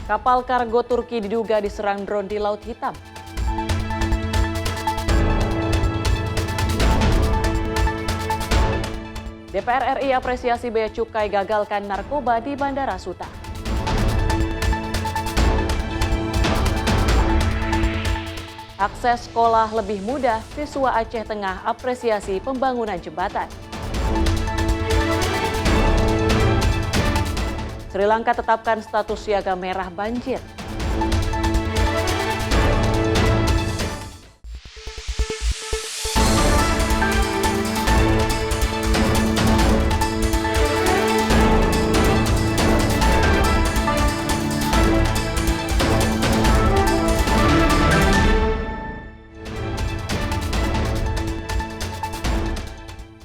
Kapal kargo Turki diduga diserang drone di Laut Hitam. DPR RI apresiasi bea cukai gagalkan narkoba di Bandara Suta. Akses sekolah lebih mudah, siswa Aceh Tengah apresiasi pembangunan jembatan. Sri Lanka tetapkan status siaga merah banjir.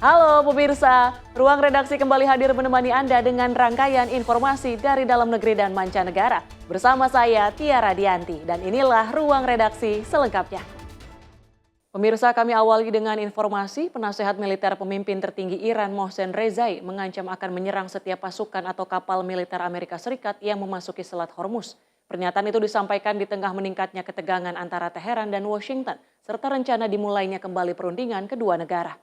Halo pemirsa, Ruang Redaksi kembali hadir menemani Anda dengan rangkaian informasi dari dalam negeri dan mancanegara. Bersama saya Tiara Dianti dan inilah Ruang Redaksi selengkapnya. Pemirsa, kami awali dengan informasi penasehat militer pemimpin tertinggi Iran Mohsen Rezai mengancam akan menyerang setiap pasukan atau kapal militer Amerika Serikat yang memasuki Selat Hormuz. Pernyataan itu disampaikan di tengah meningkatnya ketegangan antara Teheran dan Washington serta rencana dimulainya kembali perundingan kedua negara.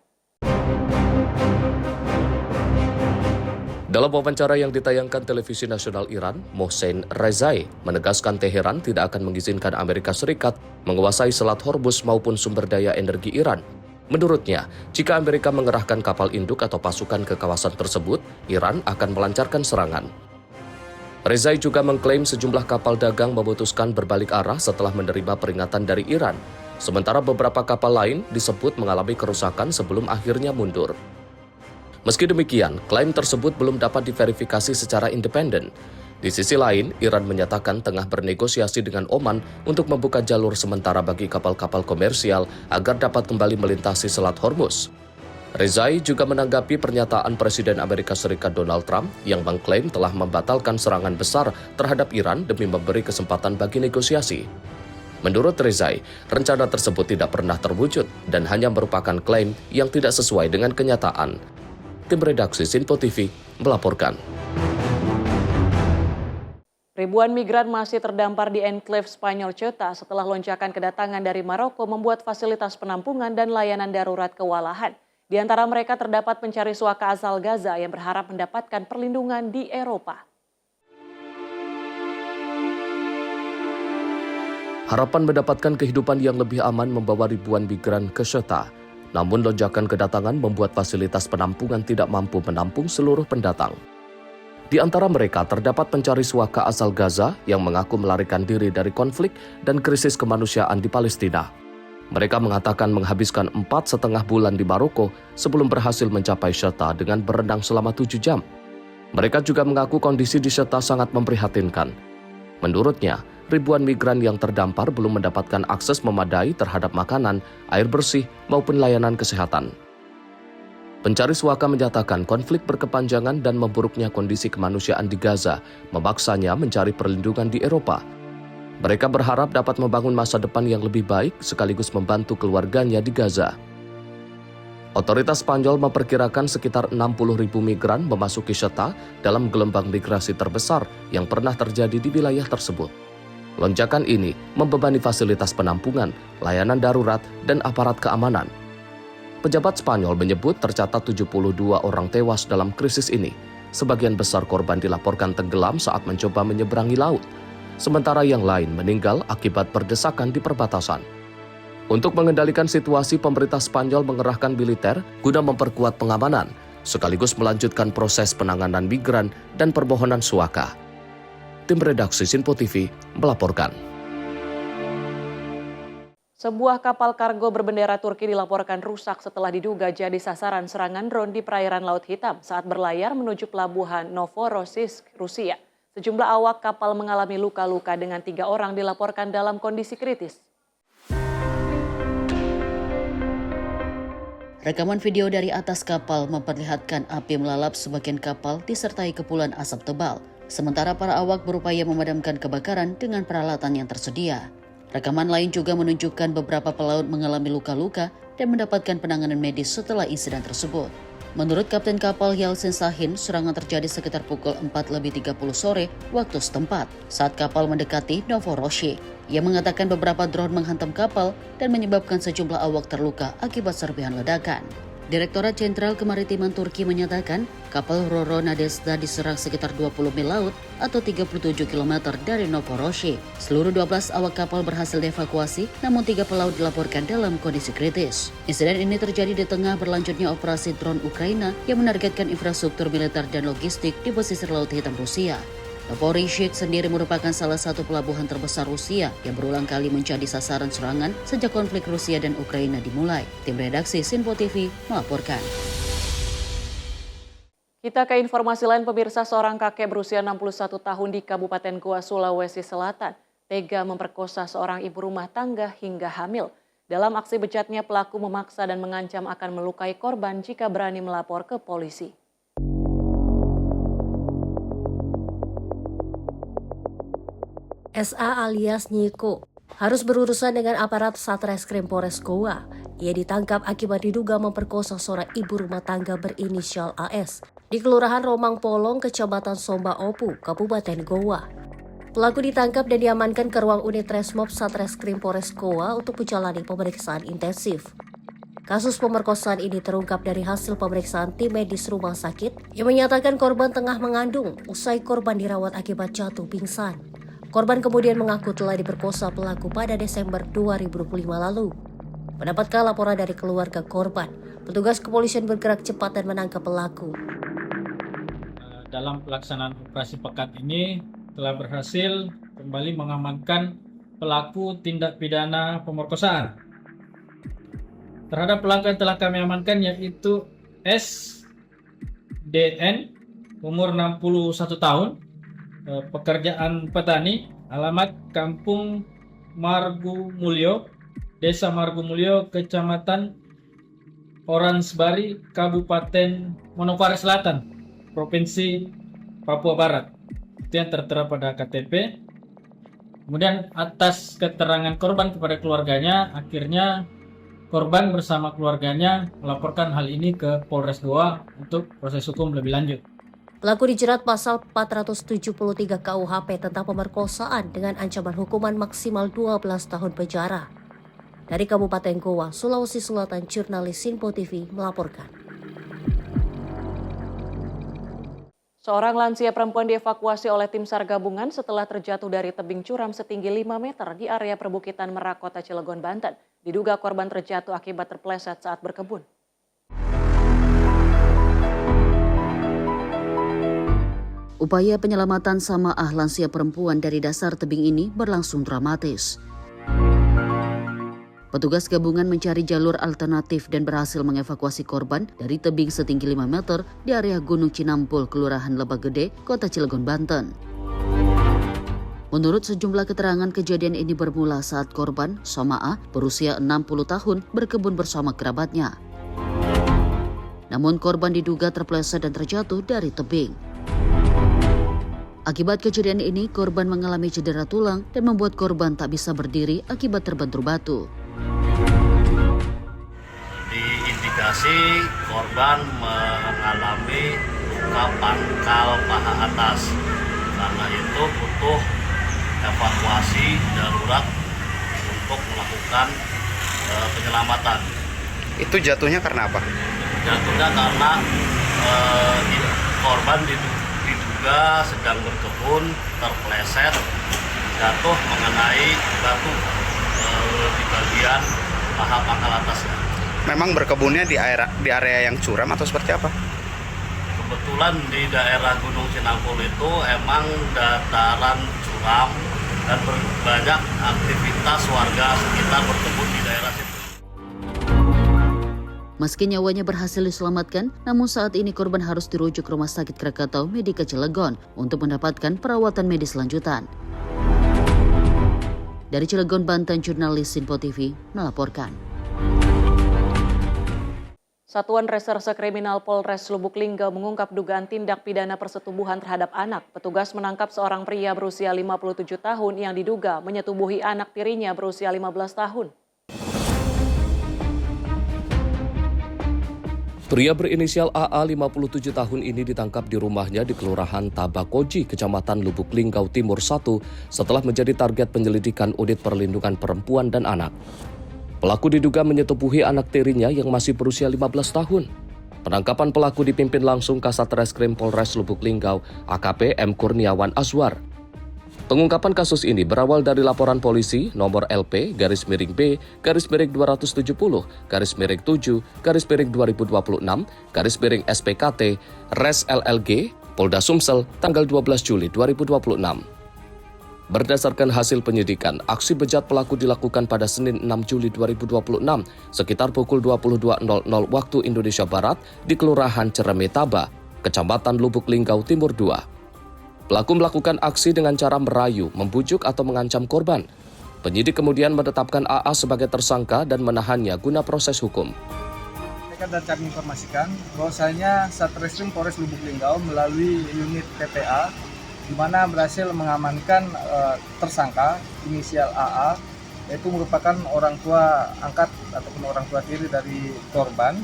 Dalam wawancara yang ditayangkan televisi nasional Iran, Mohsen Rezai menegaskan Teheran tidak akan mengizinkan Amerika Serikat menguasai Selat Hormuz maupun sumber daya energi Iran. Menurutnya, jika Amerika mengerahkan kapal induk atau pasukan ke kawasan tersebut, Iran akan melancarkan serangan. Rezai juga mengklaim sejumlah kapal dagang memutuskan berbalik arah setelah menerima peringatan dari Iran, sementara beberapa kapal lain disebut mengalami kerusakan sebelum akhirnya mundur. Meski demikian, klaim tersebut belum dapat diverifikasi secara independen. Di sisi lain, Iran menyatakan tengah bernegosiasi dengan Oman untuk membuka jalur sementara bagi kapal-kapal komersial agar dapat kembali melintasi Selat Hormuz. Rezai juga menanggapi pernyataan Presiden Amerika Serikat Donald Trump yang mengklaim telah membatalkan serangan besar terhadap Iran demi memberi kesempatan bagi negosiasi. Menurut Rezai, rencana tersebut tidak pernah terwujud dan hanya merupakan klaim yang tidak sesuai dengan kenyataan. Tim redaksi Sinpo TV melaporkan. Ribuan migran masih terdampar di enklave Spanyol Ceuta setelah lonjakan kedatangan dari Maroko membuat fasilitas penampungan dan layanan darurat kewalahan. Di antara mereka terdapat pencari suaka asal Gaza yang berharap mendapatkan perlindungan di Eropa. Harapan mendapatkan kehidupan yang lebih aman membawa ribuan migran ke Ceuta. Namun lonjakan kedatangan membuat fasilitas penampungan tidak mampu menampung seluruh pendatang. Di antara mereka terdapat pencari suaka asal Gaza yang mengaku melarikan diri dari konflik dan krisis kemanusiaan di Palestina. Mereka mengatakan menghabiskan 4,5 bulan di Maroko sebelum berhasil mencapai Ceuta dengan berenang selama 7 jam. Mereka juga mengaku kondisi di Ceuta sangat memprihatinkan. Menurutnya, ribuan migran yang terdampar belum mendapatkan akses memadai terhadap makanan, air bersih, maupun layanan kesehatan. Pencari suaka menyatakan konflik berkepanjangan dan memburuknya kondisi kemanusiaan di Gaza memaksanya mencari perlindungan di Eropa. Mereka berharap dapat membangun masa depan yang lebih baik sekaligus membantu keluarganya di Gaza. Otoritas Spanyol memperkirakan sekitar 60.000 migran memasuki Ceuta dalam gelombang migrasi terbesar yang pernah terjadi di wilayah tersebut. Lonjakan ini membebani fasilitas penampungan, layanan darurat, dan aparat keamanan. Pejabat Spanyol menyebut tercatat 72 orang tewas dalam krisis ini. Sebagian besar korban dilaporkan tenggelam saat mencoba menyeberangi laut, sementara yang lain meninggal akibat berdesakan di perbatasan. Untuk mengendalikan situasi, pemerintah Spanyol mengerahkan militer guna memperkuat pengamanan, sekaligus melanjutkan proses penanganan migran dan permohonan suaka. Tim redaksi Sinpo TV melaporkan. Sebuah kapal kargo berbendera Turki dilaporkan rusak setelah diduga jadi sasaran serangan drone di perairan Laut Hitam saat berlayar menuju pelabuhan Novorossiysk, Rusia. Sejumlah awak kapal mengalami luka-luka dengan 3 orang dilaporkan dalam kondisi kritis. Rekaman video dari atas kapal memperlihatkan api melalap sebagian kapal disertai kepulan asap tebal. Sementara para awak berupaya memadamkan kebakaran dengan peralatan yang tersedia. Rekaman lain juga menunjukkan beberapa pelaut mengalami luka-luka dan mendapatkan penanganan medis setelah insiden tersebut. Menurut Kapten Kapal Yalsin Sahin, serangan terjadi sekitar pukul 4:30 sore waktu setempat saat kapal mendekati Novorossiysk. Ia mengatakan beberapa drone menghantam kapal dan menyebabkan sejumlah awak terluka akibat serpihan ledakan. Direktorat Jenderal Kemaritiman Turki menyatakan kapal Roro Nadezhda diserang sekitar 20 mil laut atau 37 km dari Novorossiysk. Seluruh 12 awak kapal berhasil dievakuasi, namun 3 pelaut dilaporkan dalam kondisi kritis. Insiden ini terjadi di tengah berlanjutnya operasi drone Ukraina yang menargetkan infrastruktur militer dan logistik di pesisir Laut Hitam Rusia. Novorossiysk sendiri merupakan salah satu pelabuhan terbesar Rusia yang berulang kali menjadi sasaran serangan sejak konflik Rusia dan Ukraina dimulai. Tim redaksi Sinpo TV melaporkan. Kita ke informasi lain, pemirsa. Seorang kakek berusia 61 tahun di Kabupaten Goa, Sulawesi Selatan tega memperkosa seorang ibu rumah tangga hingga hamil. Dalam aksi bejatnya, pelaku memaksa dan mengancam akan melukai korban jika berani melapor ke polisi. SA alias Nyiko harus berurusan dengan aparat Satreskrim Polres Goa. Ia ditangkap akibat diduga memperkosa seorang ibu rumah tangga berinisial AS di Kelurahan Romang Polong, Kecamatan Somba Opu, Kabupaten Goa. Pelaku ditangkap dan diamankan ke ruang unit Resmob Satreskrim Polres Goa untuk menjalani pemeriksaan intensif. Kasus pemerkosaan ini terungkap dari hasil pemeriksaan tim medis rumah sakit yang menyatakan korban tengah mengandung usai korban dirawat akibat jatuh pingsan. Korban kemudian mengaku telah diperkosa pelaku pada Desember 2025 lalu. Mendapatkan laporan dari keluarga korban, petugas kepolisian bergerak cepat dan menangkap pelaku. Dalam pelaksanaan operasi pekat ini telah berhasil kembali mengamankan pelaku tindak pidana pemerkosaan. Terhadap pelaku yang telah kami amankan yaitu SDN, umur 61 tahun, pekerjaan petani, alamat Kampung Margu Mulyo, Desa Margu Mulyo, Kecamatan Oransbari, Kabupaten Manokwari Selatan, Provinsi Papua Barat. Itu yang tertera pada KTP. Kemudian atas keterangan korban kepada keluarganya, akhirnya korban bersama keluarganya melaporkan hal ini ke Polres Goa untuk proses hukum lebih lanjut. Pelaku dijerat pasal 473 KUHP tentang pemerkosaan dengan ancaman hukuman maksimal 12 tahun penjara. Dari Kabupaten Goa, Sulawesi Selatan, jurnalis Sinpo TV melaporkan. Seorang lansia perempuan dievakuasi oleh tim SAR gabungan setelah terjatuh dari tebing curam setinggi 5 meter di area perbukitan Merak, Kota Cilegon, Banten. Diduga korban terjatuh akibat terpleset saat berkebun. Upaya penyelamatan Samaah lansia perempuan dari dasar tebing ini berlangsung dramatis. Petugas gabungan mencari jalur alternatif dan berhasil mengevakuasi korban dari tebing setinggi 5 meter di area Gunung Cinampul, Kelurahan Lebak Gede, Kota Cilegon, Banten. Menurut sejumlah keterangan, kejadian ini bermula saat korban, Samaah, berusia 60 tahun, berkebun bersama kerabatnya. Namun korban diduga terpleset dan terjatuh dari tebing. Akibat kejadian ini, korban mengalami cedera tulang dan membuat korban tak bisa berdiri akibat terbentur batu. Diindikasi korban mengalami luka pangkal paha atas. Karena itu butuh evakuasi darurat untuk melakukan penyelamatan. Itu jatuhnya karena apa? Jatuhnya karena korban diduga sedang berkebun, terpleset, jatuh mengenai batu di bagian paha pangkal atasnya. Memang berkebunnya di area yang curam atau seperti apa? Kebetulan di daerah Gunung Cinampul itu emang dataran curam dan banyak aktivitas warga sekitar berkebun di daerah situ. Meski nyawanya berhasil diselamatkan, namun saat ini korban harus dirujuk ke Rumah Sakit Krakatau Medika Cilegon untuk mendapatkan perawatan medis lanjutan. Dari Cilegon, Banten, jurnalis Sinpo TV melaporkan. Satuan Reserse Kriminal Polres Lubuk Linggau mengungkap dugaan tindak pidana persetubuhan terhadap anak. Petugas menangkap seorang pria berusia 57 tahun yang diduga menyetubuhi anak tirinya berusia 15 tahun. Pria berinisial AA 57 tahun ini ditangkap di rumahnya di Kelurahan Tabakoji, Kecamatan Lubuk Linggau Timur 1 setelah menjadi target penyelidikan Unit Perlindungan Perempuan dan Anak. Pelaku diduga menyetubuhi anak tirinya yang masih berusia 15 tahun. Penangkapan pelaku dipimpin langsung Kasat Reskrim Polres Lubuk Linggau, AKP M. Kurniawan Azwar. Pengungkapan kasus ini berawal dari laporan polisi nomor LP-B-270-7-2026-SPKT Res LLG Polda Sumsel tanggal 12 Juli 2026. Berdasarkan hasil penyidikan, aksi bejat pelaku dilakukan pada Senin 6 Juli 2026 sekitar pukul 22.00 waktu Indonesia Barat di Kelurahan Ceremetaba, Kecamatan Lubuk Linggau Timur 2. Pelaku melakukan aksi dengan cara merayu, membujuk atau mengancam korban. Penyidik kemudian menetapkan AA sebagai tersangka dan menahannya guna proses hukum. Dan kami informasikan bahwasanya Satreskrim Polres Lubuk Linggau melalui unit PPA di mana berhasil mengamankan tersangka inisial AA, yaitu merupakan orang tua angkat ataupun orang tua tiri dari korban,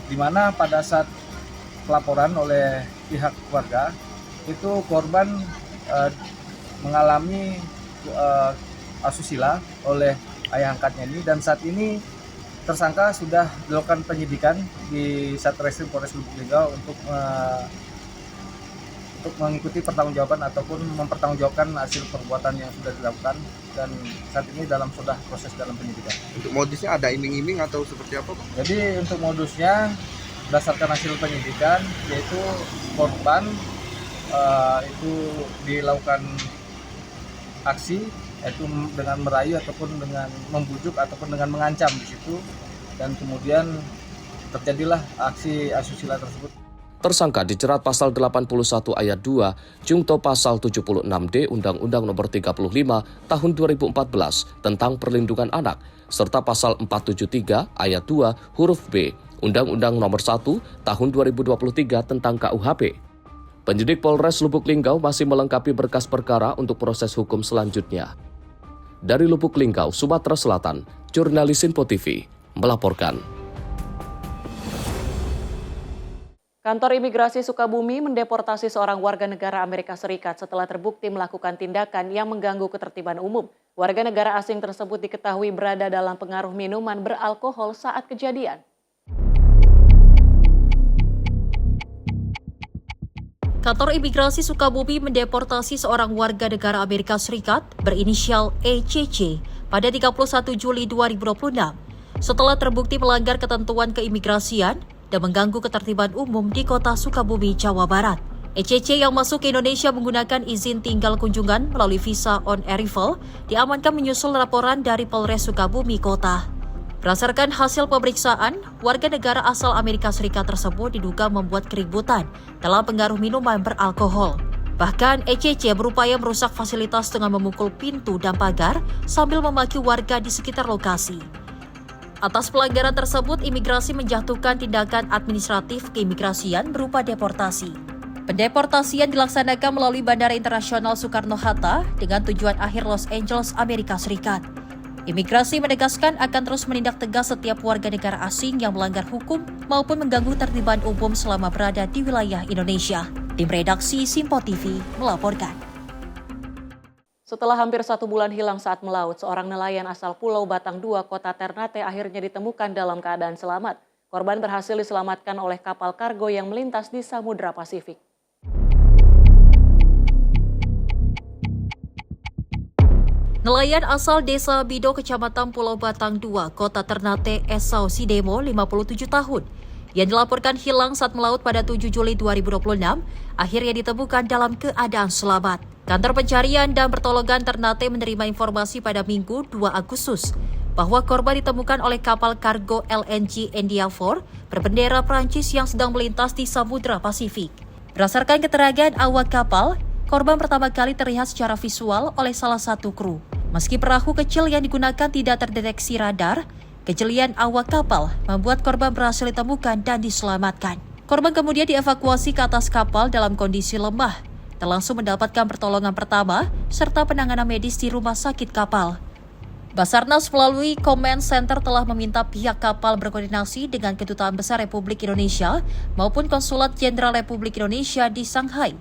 di mana pada saat pelaporan oleh pihak keluarga itu korban mengalami asusila oleh ayah angkatnya ini, dan saat ini tersangka sudah dilakukan penyidikan di Satreskrim Polres Lubuk Linggau untuk mengikuti pertanggungjawaban ataupun mempertanggungjawabkan hasil perbuatan yang sudah dilakukan, dan saat ini sudah proses dalam penyidikan. Untuk modusnya ada iming-iming atau seperti apa, Pak? Jadi untuk modusnya berdasarkan hasil penyidikan, yaitu korban itu dilakukan aksi yaitu dengan merayu ataupun dengan membujuk ataupun dengan mengancam di situ, dan kemudian terjadilah aksi asusila tersebut. Tersangka dijerat pasal 81 ayat 2 Jungto pasal 76D Undang-Undang Nomor 35 Tahun 2014 tentang Perlindungan Anak serta pasal 473 ayat 2 huruf B Undang-Undang Nomor 1 Tahun 2023 tentang KUHP. Penyidik Polres Lubuk Linggau masih melengkapi berkas perkara untuk proses hukum selanjutnya. Dari Lubuk Linggau, Sumatera Selatan, jurnalis Info TV melaporkan. Kantor Imigrasi Sukabumi mendeportasi seorang warga negara Amerika Serikat setelah terbukti melakukan tindakan yang mengganggu ketertiban umum. Warga negara asing tersebut diketahui berada dalam pengaruh minuman beralkohol saat kejadian. Kantor Imigrasi Sukabumi mendeportasi seorang warga negara Amerika Serikat berinisial ECC pada 31 Juli 2026 setelah terbukti melanggar ketentuan keimigrasian dan mengganggu ketertiban umum di kota Sukabumi, Jawa Barat. ECC yang masuk ke Indonesia menggunakan izin tinggal kunjungan melalui visa on arrival diamankan menyusul laporan dari Polres Sukabumi Kota. Berdasarkan hasil pemeriksaan, warga negara asal Amerika Serikat tersebut diduga membuat keributan dalam pengaruh minuman beralkohol. Bahkan ECC berupaya merusak fasilitas dengan memukul pintu dan pagar sambil memaki warga di sekitar lokasi. Atas pelanggaran tersebut, imigrasi menjatuhkan tindakan administratif keimigrasian berupa deportasi. Pendeportasian dilaksanakan melalui Bandara Internasional Soekarno-Hatta dengan tujuan akhir Los Angeles, Amerika Serikat. Imigrasi menegaskan akan terus menindak tegas setiap warga negara asing yang melanggar hukum maupun mengganggu tertiban umum selama berada di wilayah Indonesia. Tim redaksi Simpo TV melaporkan. Setelah hampir 1 bulan hilang saat melaut, seorang nelayan asal Pulau Batang 2, Kota Ternate akhirnya ditemukan dalam keadaan selamat. Korban berhasil diselamatkan oleh kapal kargo yang melintas di Samudra Pasifik. Nelayan asal Desa Bido, Kecamatan Pulau Batang 2, Kota Ternate, Esau Sidemo, 57 tahun, yang dilaporkan hilang saat melaut pada 7 Juli 2026, akhirnya ditemukan dalam keadaan selamat. Kantor Pencarian dan Pertolongan Ternate menerima informasi pada Minggu 2 Agustus bahwa korban ditemukan oleh kapal kargo LNG Endeavour berbendera Prancis yang sedang melintas di Samudra Pasifik. Berdasarkan keterangan awak kapal, korban pertama kali terlihat secara visual oleh salah satu kru. Meski perahu kecil yang digunakan tidak terdeteksi radar, kejelian awak kapal membuat korban berhasil ditemukan dan diselamatkan. Korban kemudian dievakuasi ke atas kapal dalam kondisi lemah dan langsung mendapatkan pertolongan pertama serta penanganan medis di rumah sakit kapal. Basarnas melalui Command Center telah meminta pihak kapal berkoordinasi dengan Kedutaan Besar Republik Indonesia maupun Konsulat Jenderal Republik Indonesia di Shanghai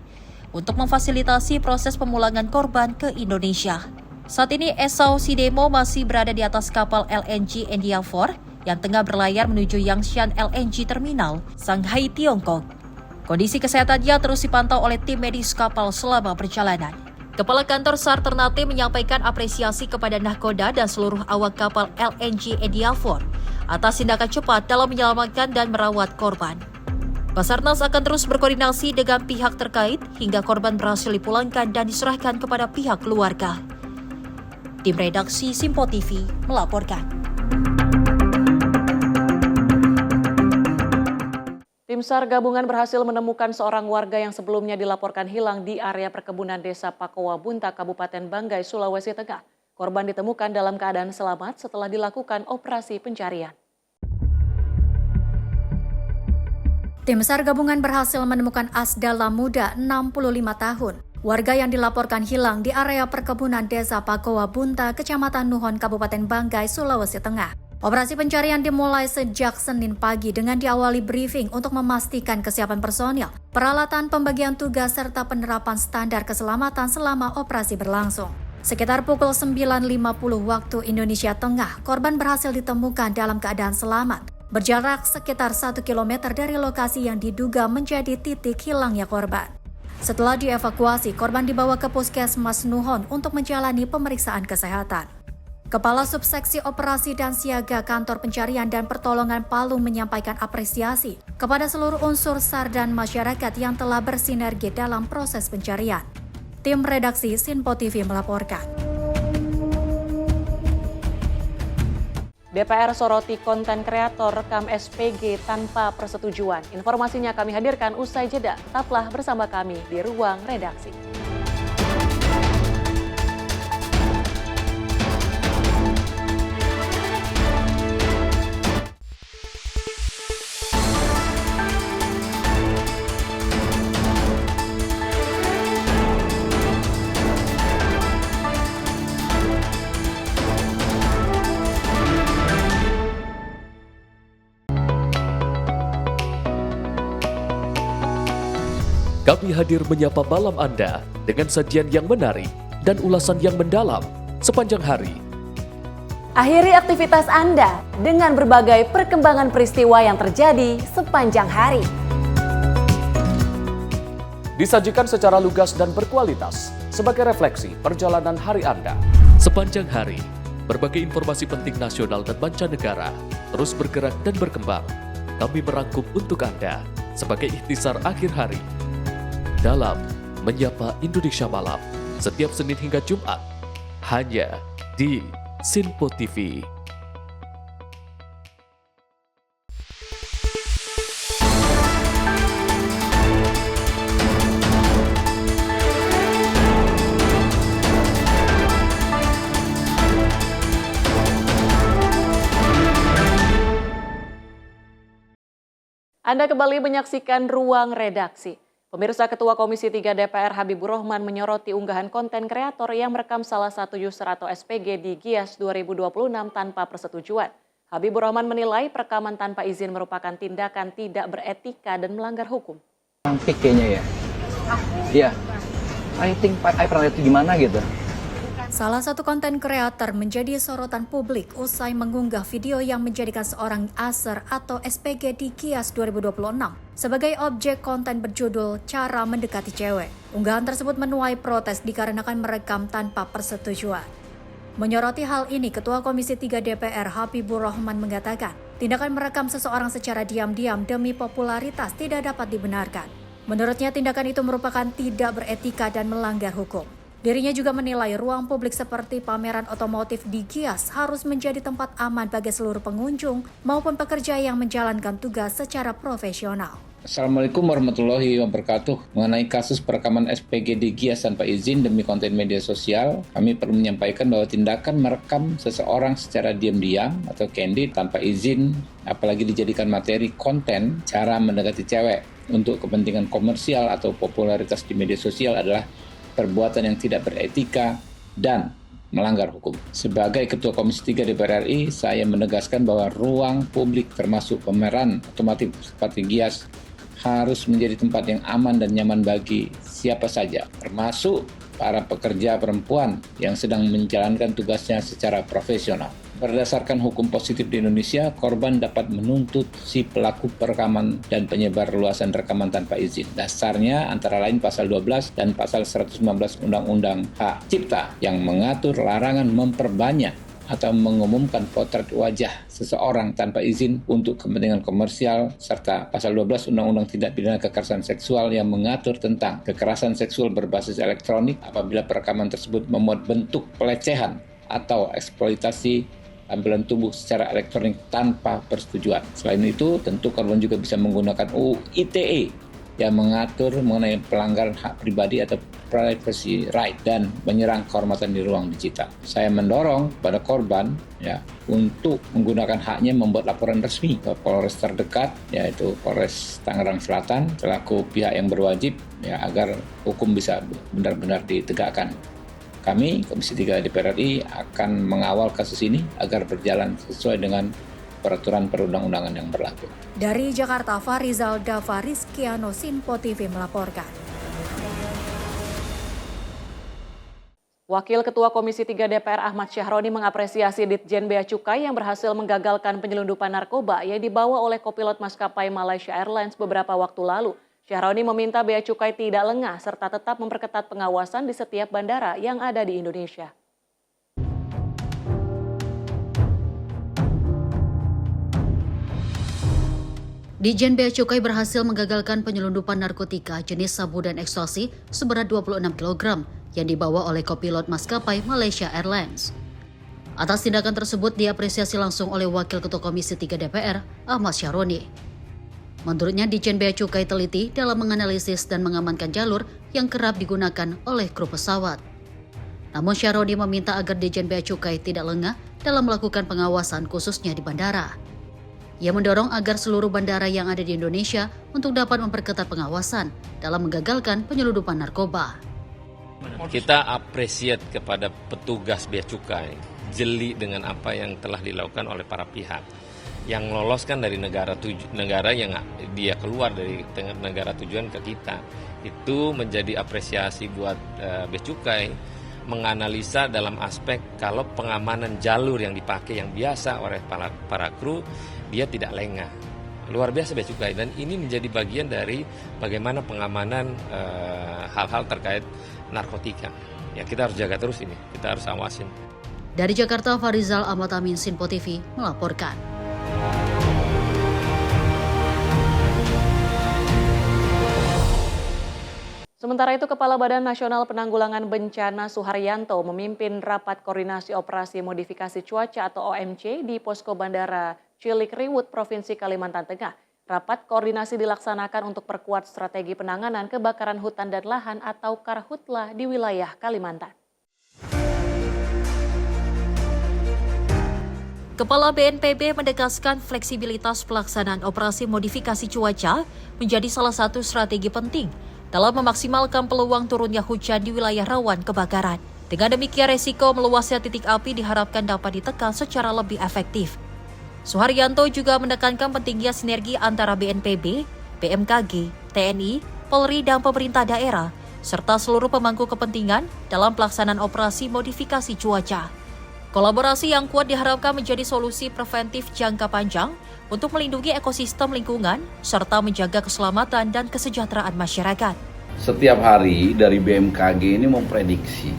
untuk memfasilitasi proses pemulangan korban ke Indonesia. Saat ini Esau Sidemo masih berada di atas kapal LNG Endeavour yang tengah berlayar menuju Yangshan LNG Terminal, Shanghai, Tiongkok. Kondisi kesehatannya terus dipantau oleh tim medis kapal selama perjalanan. Kepala Kantor SAR Ternate menyampaikan apresiasi kepada nahkoda dan seluruh awak kapal LNG Endeavour atas tindakan cepat dalam menyelamatkan dan merawat korban. Basarnas akan terus berkoordinasi dengan pihak terkait hingga korban berhasil dipulangkan dan diserahkan kepada pihak keluarga. Tim redaksi Simpo TV melaporkan. Tim SAR gabungan berhasil menemukan seorang warga yang sebelumnya dilaporkan hilang di area perkebunan Desa Pakowa Bunta, Kabupaten Banggai, Sulawesi Tengah. Korban ditemukan dalam keadaan selamat setelah dilakukan operasi pencarian. Tim SAR gabungan berhasil menemukan Asda Lamuda, 65 tahun. Warga yang dilaporkan hilang di area perkebunan Desa Pakowa Bunta, Kecamatan Nuhon, Kabupaten Banggai, Sulawesi Tengah. Operasi pencarian dimulai sejak Senin pagi dengan diawali briefing untuk memastikan kesiapan personil, peralatan pembagian tugas serta penerapan standar keselamatan selama operasi berlangsung. Sekitar pukul 9.50 waktu Indonesia Tengah, korban berhasil ditemukan dalam keadaan selamat, berjarak sekitar 1 km dari lokasi yang diduga menjadi titik hilangnya korban. Setelah dievakuasi, korban dibawa ke Puskesmas Nuhon untuk menjalani pemeriksaan kesehatan. Kepala Subseksi Operasi dan Siaga Kantor Pencarian dan Pertolongan Palu menyampaikan apresiasi kepada seluruh unsur SAR dan masyarakat yang telah bersinergi dalam proses pencarian. Tim redaksi Simpo TV melaporkan. DPR soroti konten kreator rekam SPG tanpa persetujuan. Informasinya kami hadirkan usai jeda. Tetaplah bersama kami di Ruang Redaksi. Kami hadir menyapa malam Anda dengan sajian yang menarik dan ulasan yang mendalam sepanjang hari. Akhiri aktivitas Anda dengan berbagai perkembangan peristiwa yang terjadi sepanjang hari. Disajikan secara lugas dan berkualitas sebagai refleksi perjalanan hari Anda. Sepanjang hari, berbagai informasi penting nasional dan mancanegara terus bergerak dan berkembang. Kami merangkum untuk Anda sebagai ikhtisar akhir hari. Dalam Menyapa Indonesia Malam, setiap Senin hingga Jumat, hanya di Simpo TV. Anda kembali menyaksikan Ruang Redaksi. Pemirsa, Ketua Komisi 3 DPR Habibur Rahman menyoroti unggahan konten kreator yang merekam salah satu user atau SPG di GIAS 2026 tanpa persetujuan. Habibur Rahman menilai perekaman tanpa izin merupakan tindakan tidak beretika dan melanggar hukum. Pik kayaknya ya. Iya. I pernah lihat itu gimana gitu. Salah satu konten kreator menjadi sorotan publik usai mengunggah video yang menjadikan seorang user atau SPG di GIAS 2026 sebagai objek konten berjudul Cara Mendekati Cewek. Unggahan tersebut menuai protes dikarenakan merekam tanpa persetujuan. Menyoroti hal ini, Ketua Komisi 3 DPR Habibur Rahman mengatakan, tindakan merekam seseorang secara diam-diam demi popularitas tidak dapat dibenarkan. Menurutnya, tindakan itu merupakan tidak beretika dan melanggar hukum. Dirinya juga menilai ruang publik seperti pameran otomotif di GIAS harus menjadi tempat aman bagi seluruh pengunjung maupun pekerja yang menjalankan tugas secara profesional. Assalamualaikum warahmatullahi wabarakatuh. Mengenai kasus perekaman SPG di GIAS tanpa izin demi konten media sosial, kami perlu menyampaikan bahwa tindakan merekam seseorang secara diam-diam atau candid tanpa izin, apalagi dijadikan materi konten cara mendekati cewek untuk kepentingan komersial atau popularitas di media sosial adalah perbuatan yang tidak beretika dan melanggar hukum. Sebagai Ketua Komisi 3 DPR RI, saya menegaskan bahwa ruang publik termasuk pameran otomotif seperti Gias harus menjadi tempat yang aman dan nyaman bagi siapa saja, termasuk para pekerja perempuan yang sedang menjalankan tugasnya secara profesional. Berdasarkan hukum positif di Indonesia, korban dapat menuntut si pelaku perekaman dan penyebar luasan rekaman tanpa izin. Dasarnya antara lain pasal 12 dan pasal 119 Undang-Undang Hak Cipta yang mengatur larangan memperbanyak atau mengumumkan potret wajah seseorang tanpa izin untuk kepentingan komersial, serta pasal 12 Undang-Undang Tindak Pidana Kekerasan Seksual yang mengatur tentang kekerasan seksual berbasis elektronik apabila perekaman tersebut memuat bentuk pelecehan atau eksploitasi tampilan tubuh secara elektronik tanpa persetujuan. Selain itu, tentu korban juga bisa menggunakan UU ITE yang mengatur mengenai pelanggaran hak pribadi atau privacy right dan menyerang kehormatan di ruang digital. Saya mendorong pada korban untuk menggunakan haknya membuat laporan resmi ke Polres terdekat, yaitu Polres Tangerang Selatan selaku pihak yang berwajib agar hukum bisa benar-benar ditegakkan. Kami, Komisi 3 DPR RI, akan mengawal kasus ini agar berjalan sesuai dengan peraturan perundang-undangan yang berlaku. Dari Jakarta, Farizal Dava Rizkiano, Sinpo TV melaporkan. Wakil Ketua Komisi 3 DPR Ahmad Syahroni mengapresiasi Ditjen Bea Cukai yang berhasil menggagalkan penyelundupan narkoba yang dibawa oleh kopilot maskapai Malaysia Airlines beberapa waktu lalu. Syahroni meminta Bea Cukai tidak lengah serta tetap memperketat pengawasan di setiap bandara yang ada di Indonesia. Ditjen Bea Cukai berhasil menggagalkan penyelundupan narkotika jenis sabu dan ekstasi seberat 26 kg yang dibawa oleh kopilot maskapai Malaysia Airlines. Atas tindakan tersebut diapresiasi langsung oleh Wakil Ketua Komisi 3 DPR, Ahmad Syahroni. Menurutnya, Ditjen Bea Cukai teliti dalam menganalisis dan mengamankan jalur yang kerap digunakan oleh kru pesawat. Namun Syahroni meminta agar Ditjen Bea Cukai tidak lengah dalam melakukan pengawasan khususnya di bandara. Ia mendorong agar seluruh bandara yang ada di Indonesia untuk dapat memperketat pengawasan dalam menggagalkan penyelundupan narkoba. Kita apresiat kepada petugas Bea Cukai, jeli dengan apa yang telah dilakukan oleh para pihak. Yang loloskan dari negara yang dia keluar dari negara tujuan ke kita. Itu menjadi apresiasi buat Bea Cukai, menganalisa dalam aspek kalau pengamanan jalur yang dipakai yang biasa oleh para kru, dia tidak lengah. Luar biasa Bea Cukai, dan ini menjadi bagian dari bagaimana pengamanan hal-hal terkait narkotika. Ya, kita harus jaga terus ini, kita harus awasin. Dari Jakarta, Farizal Ahmad Amin, Sinpo TV melaporkan. Sementara itu, Kepala Badan Nasional Penanggulangan Bencana Suharyanto memimpin rapat koordinasi operasi modifikasi cuaca atau OMC di Posko Bandara Cilikriwut, Provinsi Kalimantan Tengah. Rapat koordinasi dilaksanakan untuk perkuat strategi penanganan kebakaran hutan dan lahan atau Karhutla di wilayah Kalimantan. Kepala BNPB menegaskan fleksibilitas pelaksanaan operasi modifikasi cuaca menjadi salah satu strategi penting dalam memaksimalkan peluang turunnya hujan di wilayah rawan kebakaran. Dengan demikian, resiko meluasnya titik api diharapkan dapat ditekan secara lebih efektif. Suharyanto juga menekankan pentingnya sinergi antara BNPB, BMKG, TNI, Polri, dan pemerintah daerah, serta seluruh pemangku kepentingan dalam pelaksanaan operasi modifikasi cuaca. Kolaborasi yang kuat diharapkan menjadi solusi preventif jangka panjang untuk melindungi ekosistem lingkungan serta menjaga keselamatan dan kesejahteraan masyarakat. Setiap hari dari BMKG ini memprediksi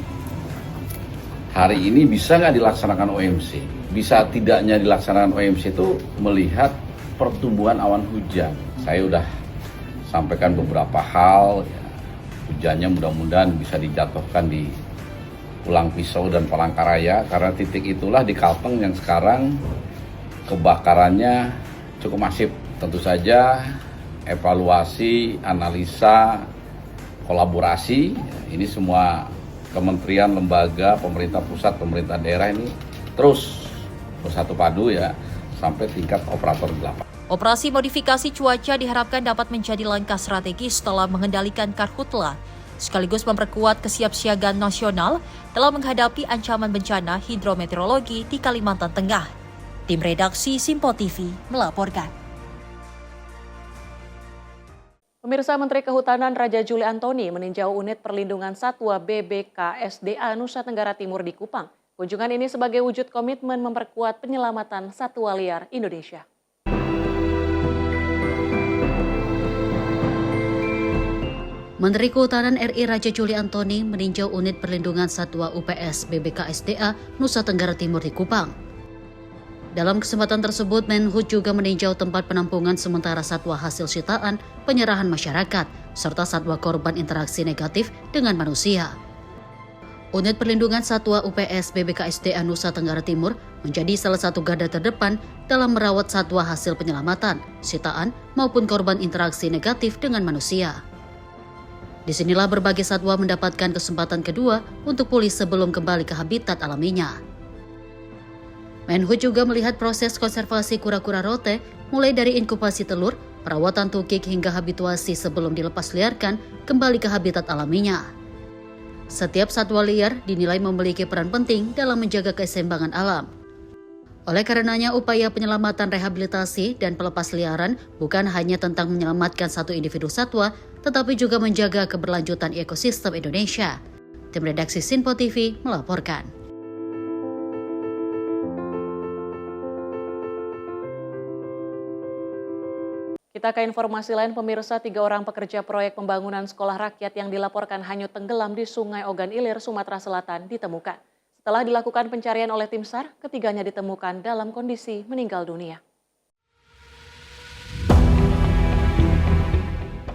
hari ini bisa nggak dilaksanakan OMC. Bisa tidaknya dilaksanakan OMC itu melihat pertumbuhan awan hujan. Saya udah sampaikan beberapa hal, hujannya mudah-mudahan bisa dijatuhkan di Pulang Pisau dan Palangkaraya, karena titik itulah di Kalteng yang sekarang kebakarannya cukup masif. Tentu saja evaluasi, analisa, kolaborasi, ini semua kementerian, lembaga, pemerintah pusat, pemerintah daerah ini terus bersatu padu sampai tingkat operator di lapangan. Operasi modifikasi cuaca diharapkan dapat menjadi langkah strategis setelah mengendalikan Karhutla sekaligus memperkuat kesiapsiagaan nasional dalam menghadapi ancaman bencana hidrometeorologi di Kalimantan Tengah. Tim redaksi Simpo TV melaporkan. Pemirsa, Menteri Kehutanan Raja Juli Antoni meninjau unit perlindungan satwa BBKSDA Nusa Tenggara Timur di Kupang. Kunjungan ini sebagai wujud komitmen memperkuat penyelamatan satwa liar Indonesia. Menteri Kehutanan RI Raja Juli Antoni meninjau unit perlindungan satwa UPS BBKSDA Nusa Tenggara Timur di Kupang. Dalam kesempatan tersebut, Menhub juga meninjau tempat penampungan sementara satwa hasil sitaan, penyerahan masyarakat, serta satwa korban interaksi negatif dengan manusia. Unit perlindungan satwa UPS BBKSDA Nusa Tenggara Timur menjadi salah satu garda terdepan dalam merawat satwa hasil penyelamatan, sitaan, maupun korban interaksi negatif dengan manusia. Disinilah berbagai satwa mendapatkan kesempatan kedua untuk pulih sebelum kembali ke habitat alaminya. Menhub juga melihat proses konservasi kura-kura rote mulai dari inkubasi telur, perawatan tukik hingga habituasi sebelum dilepas liarkan kembali ke habitat alaminya. Setiap satwa liar dinilai memiliki peran penting dalam menjaga keseimbangan alam. Oleh karenanya, upaya penyelamatan, rehabilitasi, dan pelepas liaran bukan hanya tentang menyelamatkan satu individu satwa, tetapi juga menjaga keberlanjutan ekosistem Indonesia. Tim redaksi Simpo TV melaporkan. Kita ke informasi lain, pemirsa. 3 orang pekerja proyek pembangunan sekolah rakyat yang dilaporkan hanyut tenggelam di Sungai Ogan Ilir, Sumatera Selatan ditemukan. Setelah dilakukan pencarian oleh tim SAR, ketiganya ditemukan dalam kondisi meninggal dunia.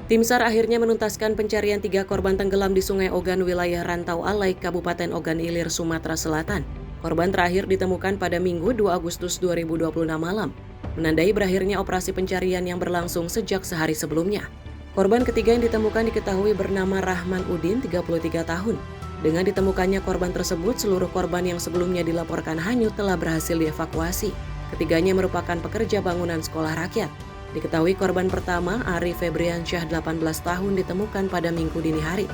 Tim SAR akhirnya menuntaskan pencarian 3 korban tenggelam di Sungai Ogan, wilayah Rantau Alai, Kabupaten Ogan Ilir, Sumatera Selatan. Korban terakhir ditemukan pada Minggu 2 Agustus 2026 malam, menandai berakhirnya operasi pencarian yang berlangsung sejak sehari sebelumnya. Korban ketiga yang ditemukan diketahui bernama Rahman Udin, 33 tahun. Dengan ditemukannya korban tersebut, seluruh korban yang sebelumnya dilaporkan hanyut telah berhasil dievakuasi. Ketiganya merupakan pekerja bangunan sekolah rakyat. Diketahui korban pertama, Ari Febriansyah, 18 tahun, ditemukan pada Minggu dini hari,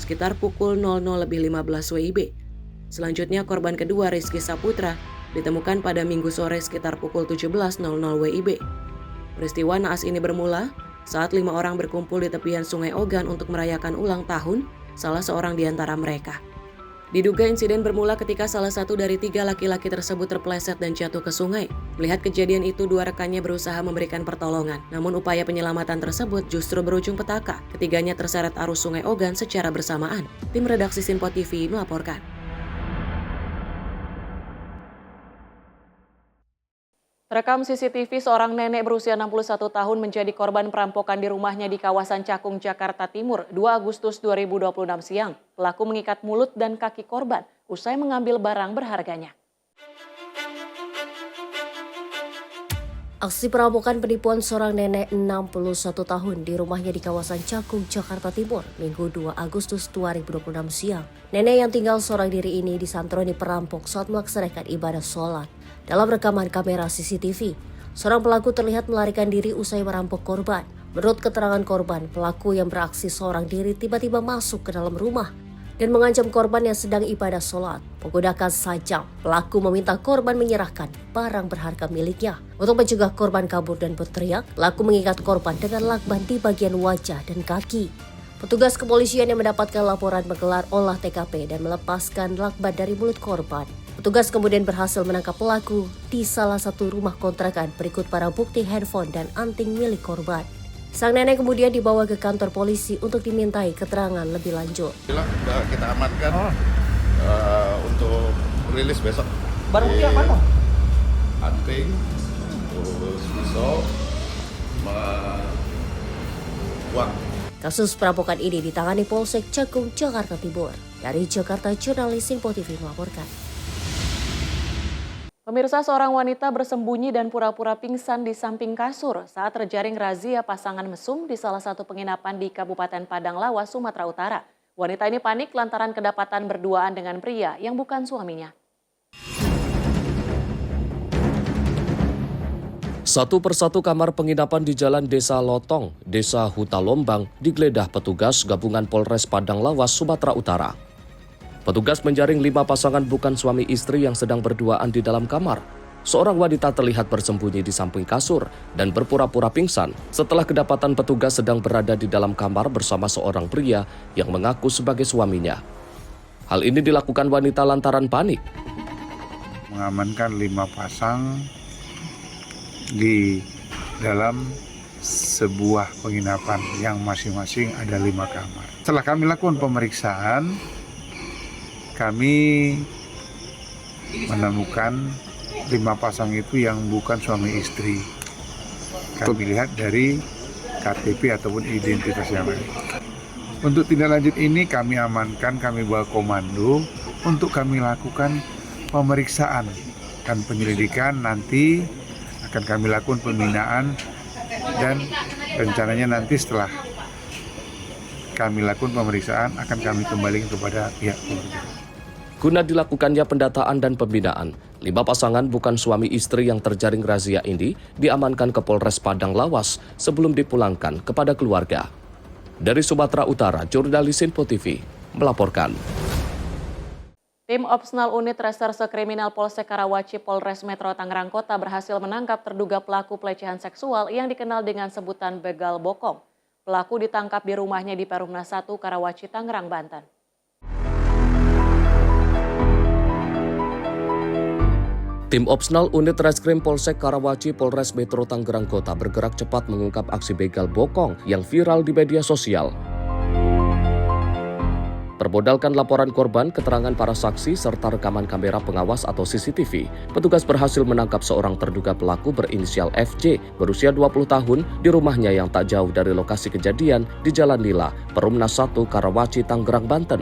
sekitar pukul 00.15 WIB. Selanjutnya korban kedua, Rizky Saputra, ditemukan pada Minggu sore sekitar pukul 17.00 WIB. Peristiwa naas ini bermula saat 5 orang berkumpul di tepian Sungai Ogan untuk merayakan ulang tahun salah seorang di antara mereka. Diduga insiden bermula ketika salah satu dari 3 laki-laki tersebut terpeleset dan jatuh ke sungai. Melihat kejadian itu, 2 rekannya berusaha memberikan pertolongan. Namun upaya penyelamatan tersebut justru berujung petaka. Ketiganya terseret arus Sungai Ogan secara bersamaan. Tim redaksi Simpo TV melaporkan. Terekam CCTV, seorang nenek berusia 61 tahun menjadi korban perampokan di rumahnya di kawasan Cakung, Jakarta Timur, 2 Agustus 2026 siang. Pelaku mengikat mulut dan kaki korban usai mengambil barang berharganya. Aksi perampokan penipuan seorang nenek 61 tahun di rumahnya di kawasan Cakung, Jakarta Timur, Minggu 2 Agustus 2026 siang. Nenek yang tinggal seorang diri ini disantroni perampok saat melaksanakan ibadah sholat. Dalam rekaman kamera CCTV, seorang pelaku terlihat melarikan diri usai merampok korban. Menurut keterangan korban, pelaku yang beraksi seorang diri tiba-tiba masuk ke dalam rumah dan mengancam korban yang sedang ibadah sholat. Menggunakan sajam, pelaku meminta korban menyerahkan barang berharga miliknya. Untuk mencegah korban kabur dan berteriak, pelaku mengikat korban dengan lakban di bagian wajah dan kaki. Petugas kepolisian yang mendapatkan laporan menggelar olah TKP dan melepaskan lakban dari mulut korban. Petugas kemudian berhasil menangkap pelaku di salah satu rumah kontrakan berikut para bukti handphone dan anting milik korban. Sang nenek kemudian dibawa ke kantor polisi untuk dimintai keterangan lebih lanjut. Sudah kita amankan untuk rilis besok. Barang bukti apa dong? Anting, terus pisau, uang. Kasus perampokan ini ditangani Polsek Cakung, Jakarta Timur. Dari Jakarta, jurnalis Simpo TV melaporkan. Pemirsa, seorang wanita bersembunyi dan pura-pura pingsan di samping kasur saat terjaring razia pasangan mesum di salah satu penginapan di Kabupaten Padang Lawas, Sumatera Utara. Wanita ini panik lantaran kedapatan berduaan dengan pria yang bukan suaminya. Satu persatu kamar penginapan di Jalan Desa Lotong, Desa Huta Lombang digeledah petugas gabungan Polres Padang Lawas, Sumatera Utara. Petugas menjaring 5 pasangan bukan suami istri yang sedang berduaan di dalam kamar. Seorang wanita terlihat bersembunyi di samping kasur dan berpura-pura pingsan setelah kedapatan petugas sedang berada di dalam kamar bersama seorang pria yang mengaku sebagai suaminya. Hal ini dilakukan wanita lantaran panik. Mengamankan 5 pasang di dalam sebuah penginapan yang masing-masing ada 5 kamar. Setelah kami lakukan pemeriksaan, kami menemukan 5 pasang itu yang bukan suami istri. Kami lihat dari KTP ataupun identitas yang lain. Untuk tindak lanjut ini kami amankan, kami bawa komando untuk kami lakukan pemeriksaan dan penyelidikan. Nanti akan kami lakukan pembinaan dan rencananya nanti setelah kami lakukan pemeriksaan akan kami kembalikan kepada pihak keluarga. Guna dilakukannya pendataan dan pembinaan, 5 pasangan bukan suami istri yang terjaring razia ini diamankan ke Polres Padang Lawas sebelum dipulangkan kepada keluarga. Dari Sumatera Utara, jurnalis Info TV melaporkan. Tim Opsnal Unit Reserse Kriminal Polsek Karawaci Polres Metro Tangerang Kota berhasil menangkap terduga pelaku pelecehan seksual yang dikenal dengan sebutan begal bokong. Pelaku ditangkap di rumahnya di Perumna 1 Karawaci, Tangerang, Banten. Tim Opsnal Unit Reskrim Polsek Karawaci Polres Metro Tangerang Kota bergerak cepat mengungkap aksi begal bokong yang viral di media sosial. Berbodalkan laporan korban, keterangan para saksi, serta rekaman kamera pengawas atau CCTV, petugas berhasil menangkap seorang terduga pelaku berinisial FJ berusia 20 tahun di rumahnya yang tak jauh dari lokasi kejadian di Jalan Nila, Perumna 1, Karawaci, Tangerang, Banten.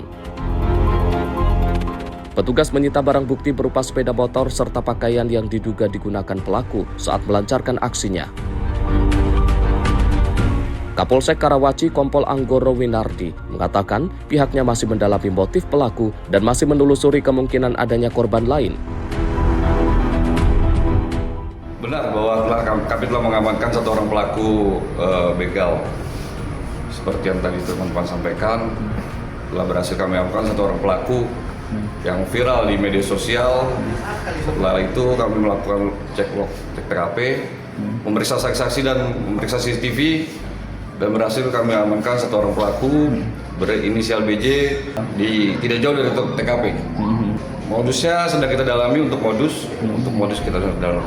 Petugas menyita barang bukti berupa sepeda motor serta pakaian yang diduga digunakan pelaku saat melancarkan aksinya. Kapolsek Karawaci Kompol Anggoro Winardi mengatakan pihaknya masih mendalami motif pelaku dan masih menelusuri kemungkinan adanya korban lain. Benar bahwa kami telah mengamankan 1 orang pelaku begal. Seperti yang tadi teman-teman sampaikan, telah berhasil kami amankan 1 orang pelaku yang viral di media sosial. Setelah itu kami melakukan cek TKP, memeriksa saksi-saksi dan memeriksa CCTV, dan berhasil kami amankan 1 orang pelaku berinisial BJ tidak jauh dari TKP. Modusnya sedang kita dalami untuk modus kita sedang dalami.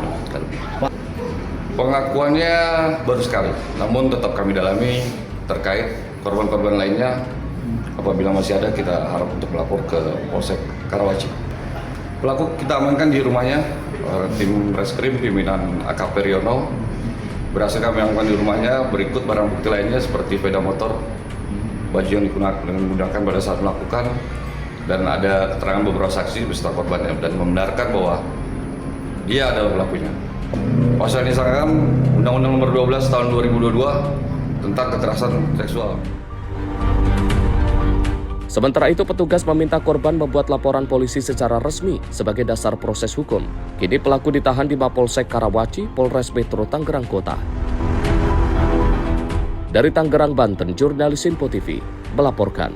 Pengakuannya baru sekali, namun tetap kami dalami terkait korban-korban lainnya. Apabila masih ada, kita harap untuk melapor ke Polsek Karawaci. Pelaku kita amankan di rumahnya, tim reskrim pimpinan AKP Riono berhasil kami amankan di rumahnya. Berikut barang bukti lainnya seperti sepeda motor, baju yang digunakan pada saat melakukan, dan ada keterangan beberapa saksi beserta korbannya dan membenarkan bahwa dia adalah pelakunya. Pasal ini disangkakan Undang-Undang Nomor 12 Tahun 2022 tentang kekerasan seksual. Sementara itu, petugas meminta korban membuat laporan polisi secara resmi sebagai dasar proses hukum. Kini pelaku ditahan di Mapolsek Karawaci, Polres Metro Tangerang Kota. Dari Tangerang, Banten, jurnalis Info TV melaporkan.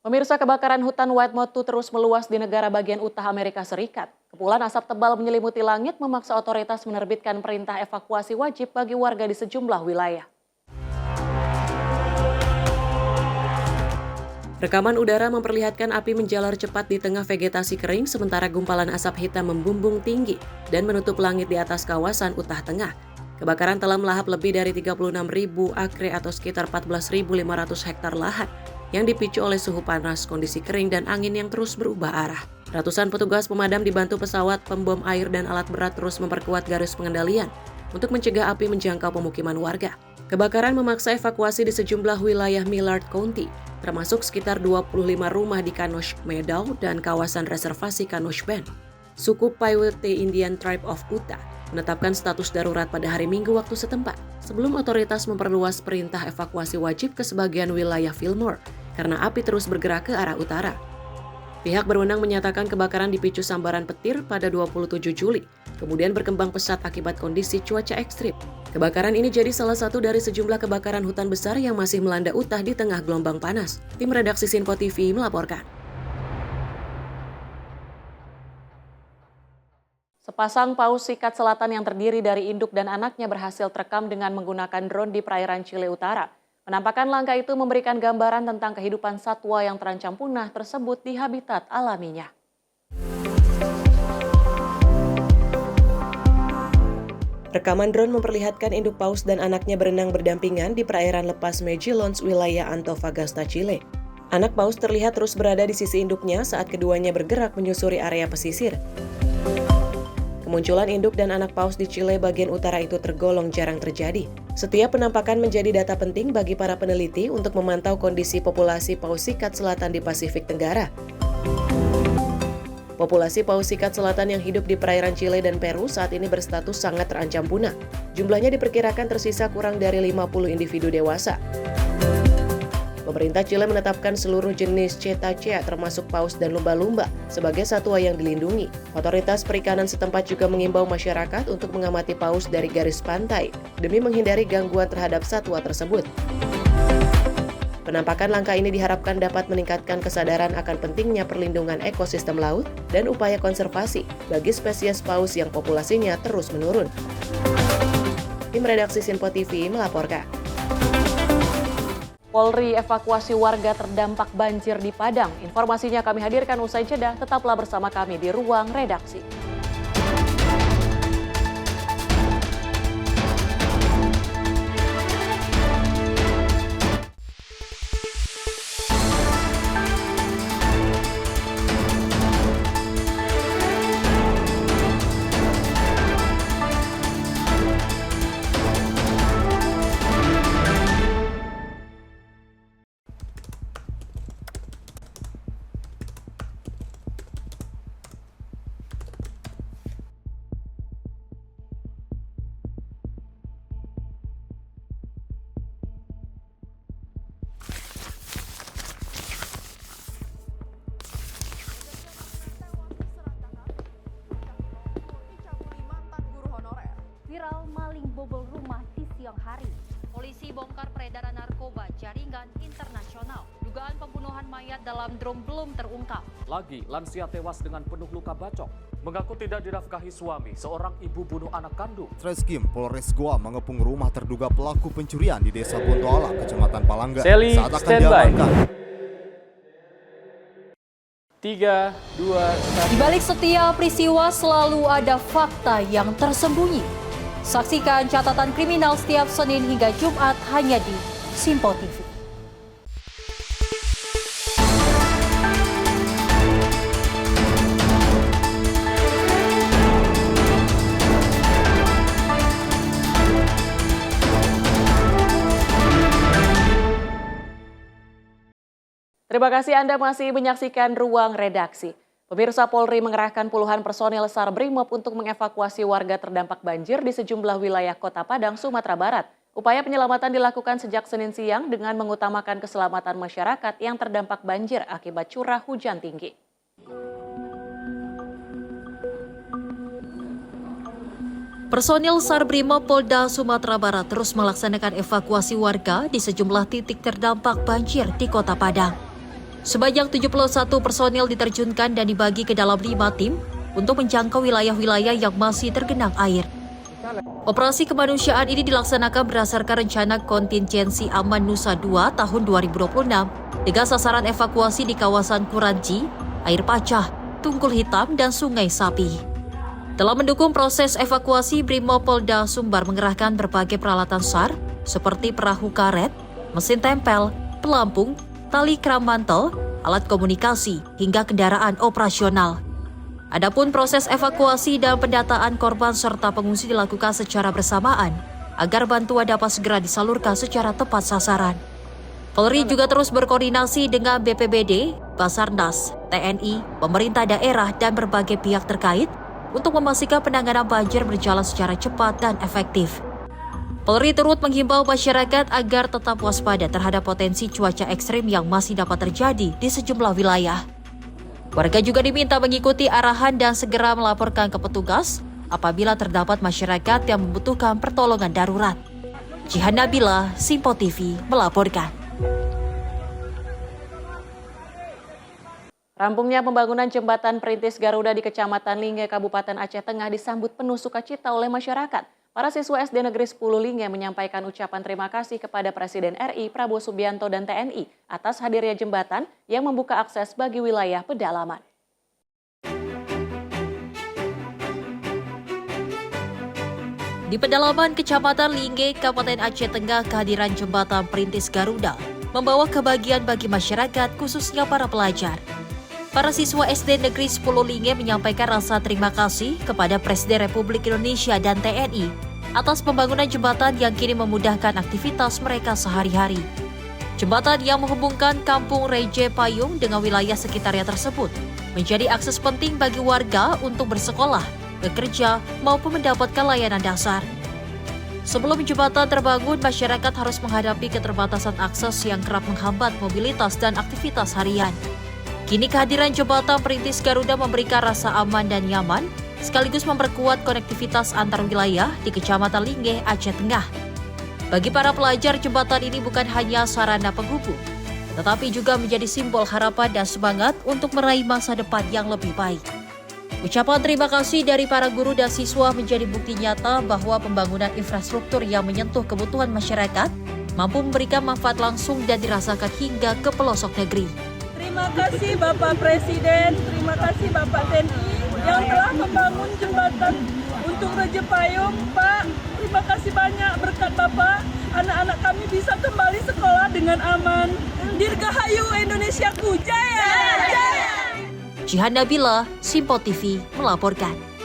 Pemirsa, kebakaran hutan White Mountain terus meluas di negara bagian utara Amerika Serikat. Kepulan asap tebal menyelimuti langit memaksa otoritas menerbitkan perintah evakuasi wajib bagi warga di sejumlah wilayah. Rekaman udara memperlihatkan api menjalar cepat di tengah vegetasi kering sementara gumpalan asap hitam membumbung tinggi dan menutup langit di atas kawasan Utah Tengah. Kebakaran telah melahap lebih dari 36.000 akre atau sekitar 14.500 hektar lahan yang dipicu oleh suhu panas, kondisi kering, dan angin yang terus berubah arah. Ratusan petugas pemadam dibantu pesawat, pembom air, dan alat berat terus memperkuat garis pengendalian untuk mencegah api menjangkau pemukiman warga. Kebakaran memaksa evakuasi di sejumlah wilayah Millard County, termasuk sekitar 25 rumah di Kanosh Meadow dan kawasan reservasi Kanosh Bend. Suku Paiute Indian Tribe of Utah menetapkan status darurat pada hari Minggu waktu setempat, sebelum otoritas memperluas perintah evakuasi wajib ke sebagian wilayah Fillmore karena api terus bergerak ke arah utara. Pihak berwenang menyatakan kebakaran dipicu sambaran petir pada 27 Juli, kemudian berkembang pesat akibat kondisi cuaca ekstrim. Kebakaran ini jadi salah satu dari sejumlah kebakaran hutan besar yang masih melanda Utah di tengah gelombang panas. Tim redaksi Sinpo TV melaporkan. Sepasang paus sikat selatan yang terdiri dari induk dan anaknya berhasil terekam dengan menggunakan drone di perairan Chile Utara. Penampakan langka itu memberikan gambaran tentang kehidupan satwa yang terancam punah tersebut di habitat alaminya. Rekaman drone memperlihatkan induk paus dan anaknya berenang berdampingan di perairan lepas Mejillones, wilayah Antofagasta, Chile. Anak paus terlihat terus berada di sisi induknya saat keduanya bergerak menyusuri area pesisir. Kemunculan induk dan anak paus di Chile bagian utara itu tergolong jarang terjadi. Setiap penampakan menjadi data penting bagi para peneliti untuk memantau kondisi populasi paus sikat selatan di Pasifik Tenggara. Populasi paus sikat selatan yang hidup di perairan Chile dan Peru saat ini berstatus sangat terancam punah. Jumlahnya diperkirakan tersisa kurang dari 50 individu dewasa. Pemerintah Chile menetapkan seluruh jenis cetacea termasuk paus dan lumba-lumba sebagai satwa yang dilindungi. Otoritas perikanan setempat juga mengimbau masyarakat untuk mengamati paus dari garis pantai demi menghindari gangguan terhadap satwa tersebut. Penampakan langka ini diharapkan dapat meningkatkan kesadaran akan pentingnya perlindungan ekosistem laut dan upaya konservasi bagi spesies paus yang populasinya terus menurun. Tim redaksi Sinpo TV melaporkan. Polri evakuasi warga terdampak banjir di Padang. Informasinya kami hadirkan usai jeda. Tetaplah bersama kami di Ruang Redaksi. Viral maling bobol rumah di siang hari. Polisi bongkar peredaran narkoba jaringan internasional. Dugaan pembunuhan mayat dalam drum belum terungkap. Lagi, lansia tewas dengan penuh luka bacok. Mengaku tidak dinafkahi suami, seorang ibu bunuh anak kandung. Treskrim Polres Goa mengepung rumah terduga pelaku pencurian di Desa Bontoala, Kecamatan Palangga. Sally, saat akan standby. diamankan. 3, 2, 1. Di balik setiap peristiwa selalu ada fakta yang tersembunyi. Saksikan catatan kriminal setiap Senin hingga Jumat hanya di Sinpo TV. Terima kasih Anda masih menyaksikan Ruang Redaksi. Pemirsa, Polri mengerahkan puluhan personil SAR Brimob untuk mengevakuasi warga terdampak banjir di sejumlah wilayah Kota Padang, Sumatera Barat. Upaya penyelamatan dilakukan sejak Senin siang dengan mengutamakan keselamatan masyarakat yang terdampak banjir akibat curah hujan tinggi. Personil SAR Brimob Polda Sumatera Barat terus melaksanakan evakuasi warga di sejumlah titik terdampak banjir di Kota Padang. Sebanyak 71 personil diterjunkan dan dibagi ke dalam 5 tim untuk menjangkau wilayah-wilayah yang masih tergenang air. Operasi kemanusiaan ini dilaksanakan berdasarkan rencana kontingensi aman Nusa 2 tahun 2026 dengan sasaran evakuasi di kawasan Kuranji, Air Pacah, Tunggul Hitam, dan Sungai Sapi. Dalam mendukung proses evakuasi, Brimob Polda Sumbar mengerahkan berbagai peralatan SAR seperti perahu karet, mesin tempel, pelampung, tali keram mantel, alat komunikasi, hingga kendaraan operasional. Adapun proses evakuasi dan pendataan korban serta pengungsi dilakukan secara bersamaan agar bantuan dapat segera disalurkan secara tepat sasaran. Polri juga terus berkoordinasi dengan BPBD, Basarnas, TNI, pemerintah daerah, dan berbagai pihak terkait untuk memastikan penanganan banjir berjalan secara cepat dan efektif. Polri turut menghimbau masyarakat agar tetap waspada terhadap potensi cuaca ekstrim yang masih dapat terjadi di sejumlah wilayah. Warga juga diminta mengikuti arahan dan segera melaporkan ke petugas apabila terdapat masyarakat yang membutuhkan pertolongan darurat. Jihan Nabila, Simpo TV melaporkan. Rampungnya pembangunan jembatan Perintis Garuda di Kecamatan Linge, Kabupaten Aceh Tengah disambut penuh sukacita oleh masyarakat. Para siswa SD Negeri 10 Linge menyampaikan ucapan terima kasih kepada Presiden RI Prabowo Subianto dan TNI atas hadirnya jembatan yang membuka akses bagi wilayah pedalaman. Di pedalaman Kecamatan Linge, Kabupaten Aceh Tengah, kehadiran jembatan Perintis Garuda membawa kebahagiaan bagi masyarakat, khususnya para pelajar. Para siswa SD Negeri 10 Linge menyampaikan rasa terima kasih kepada Presiden Republik Indonesia dan TNI atas pembangunan jembatan yang kini memudahkan aktivitas mereka sehari-hari. Jembatan yang menghubungkan Kampung Reje Payung dengan wilayah sekitarnya tersebut menjadi akses penting bagi warga untuk bersekolah, bekerja, maupun mendapatkan layanan dasar. Sebelum jembatan terbangun, masyarakat harus menghadapi keterbatasan akses yang kerap menghambat mobilitas dan aktivitas harian. Kini kehadiran jembatan Perintis Garuda memberikan rasa aman dan nyaman, sekaligus memperkuat konektivitas antar wilayah di Kecamatan Linge, Aceh Tengah. Bagi para pelajar, jembatan ini bukan hanya sarana penghubung, tetapi juga menjadi simbol harapan dan semangat untuk meraih masa depan yang lebih baik. Ucapan terima kasih dari para guru dan siswa menjadi bukti nyata bahwa pembangunan infrastruktur yang menyentuh kebutuhan masyarakat mampu memberikan manfaat langsung dan dirasakan hingga ke pelosok negeri. Terima kasih Bapak Presiden, terima kasih Bapak TNI yang telah membangun jembatan untuk Reje Payung. Pak, terima kasih banyak, berkat Bapak anak-anak kami bisa kembali sekolah dengan aman. Dirgahayu Indonesiaku, jaya! Jaya! Jihan Nabila, Simpo TV melaporkan.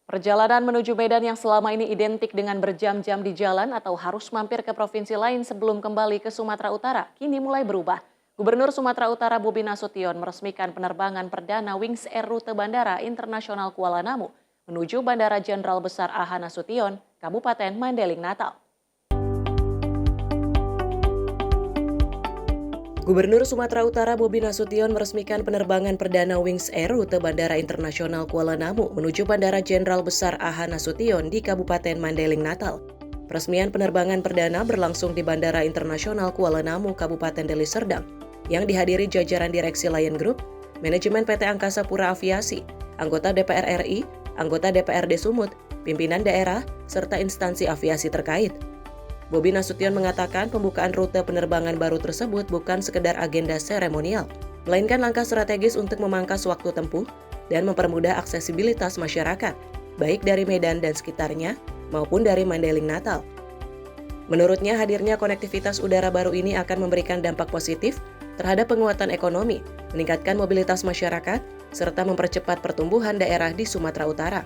Perjalanan menuju Medan yang selama ini identik dengan berjam-jam di jalan atau harus mampir ke provinsi lain sebelum kembali ke Sumatera Utara, kini mulai berubah. Gubernur Sumatera Utara Bobi Nasution meresmikan penerbangan perdana Wings Air rute Bandara Internasional Kuala Namu menuju Bandara Jenderal Besar A.H. Nasution, Kabupaten Mandailing Natal. Gubernur Sumatera Utara Bobi Nasution meresmikan penerbangan perdana Wings Air rute Bandara Internasional Kuala Namu menuju Bandara Jenderal Besar A.H. Nasution di Kabupaten Mandailing Natal. Peresmian penerbangan perdana berlangsung di Bandara Internasional Kuala Namu, Kabupaten Deli Serdang, yang dihadiri jajaran Direksi Lion Group, Manajemen PT Angkasa Pura Aviasi, anggota DPR RI, anggota DPRD Sumut, pimpinan daerah, serta instansi aviasi terkait. Bobi Nasution mengatakan pembukaan rute penerbangan baru tersebut bukan sekedar agenda seremonial, melainkan langkah strategis untuk memangkas waktu tempuh dan mempermudah aksesibilitas masyarakat, baik dari Medan dan sekitarnya maupun dari Mandailing Natal. Menurutnya, hadirnya konektivitas udara baru ini akan memberikan dampak positif terhadap penguatan ekonomi, meningkatkan mobilitas masyarakat, serta mempercepat pertumbuhan daerah di Sumatera Utara.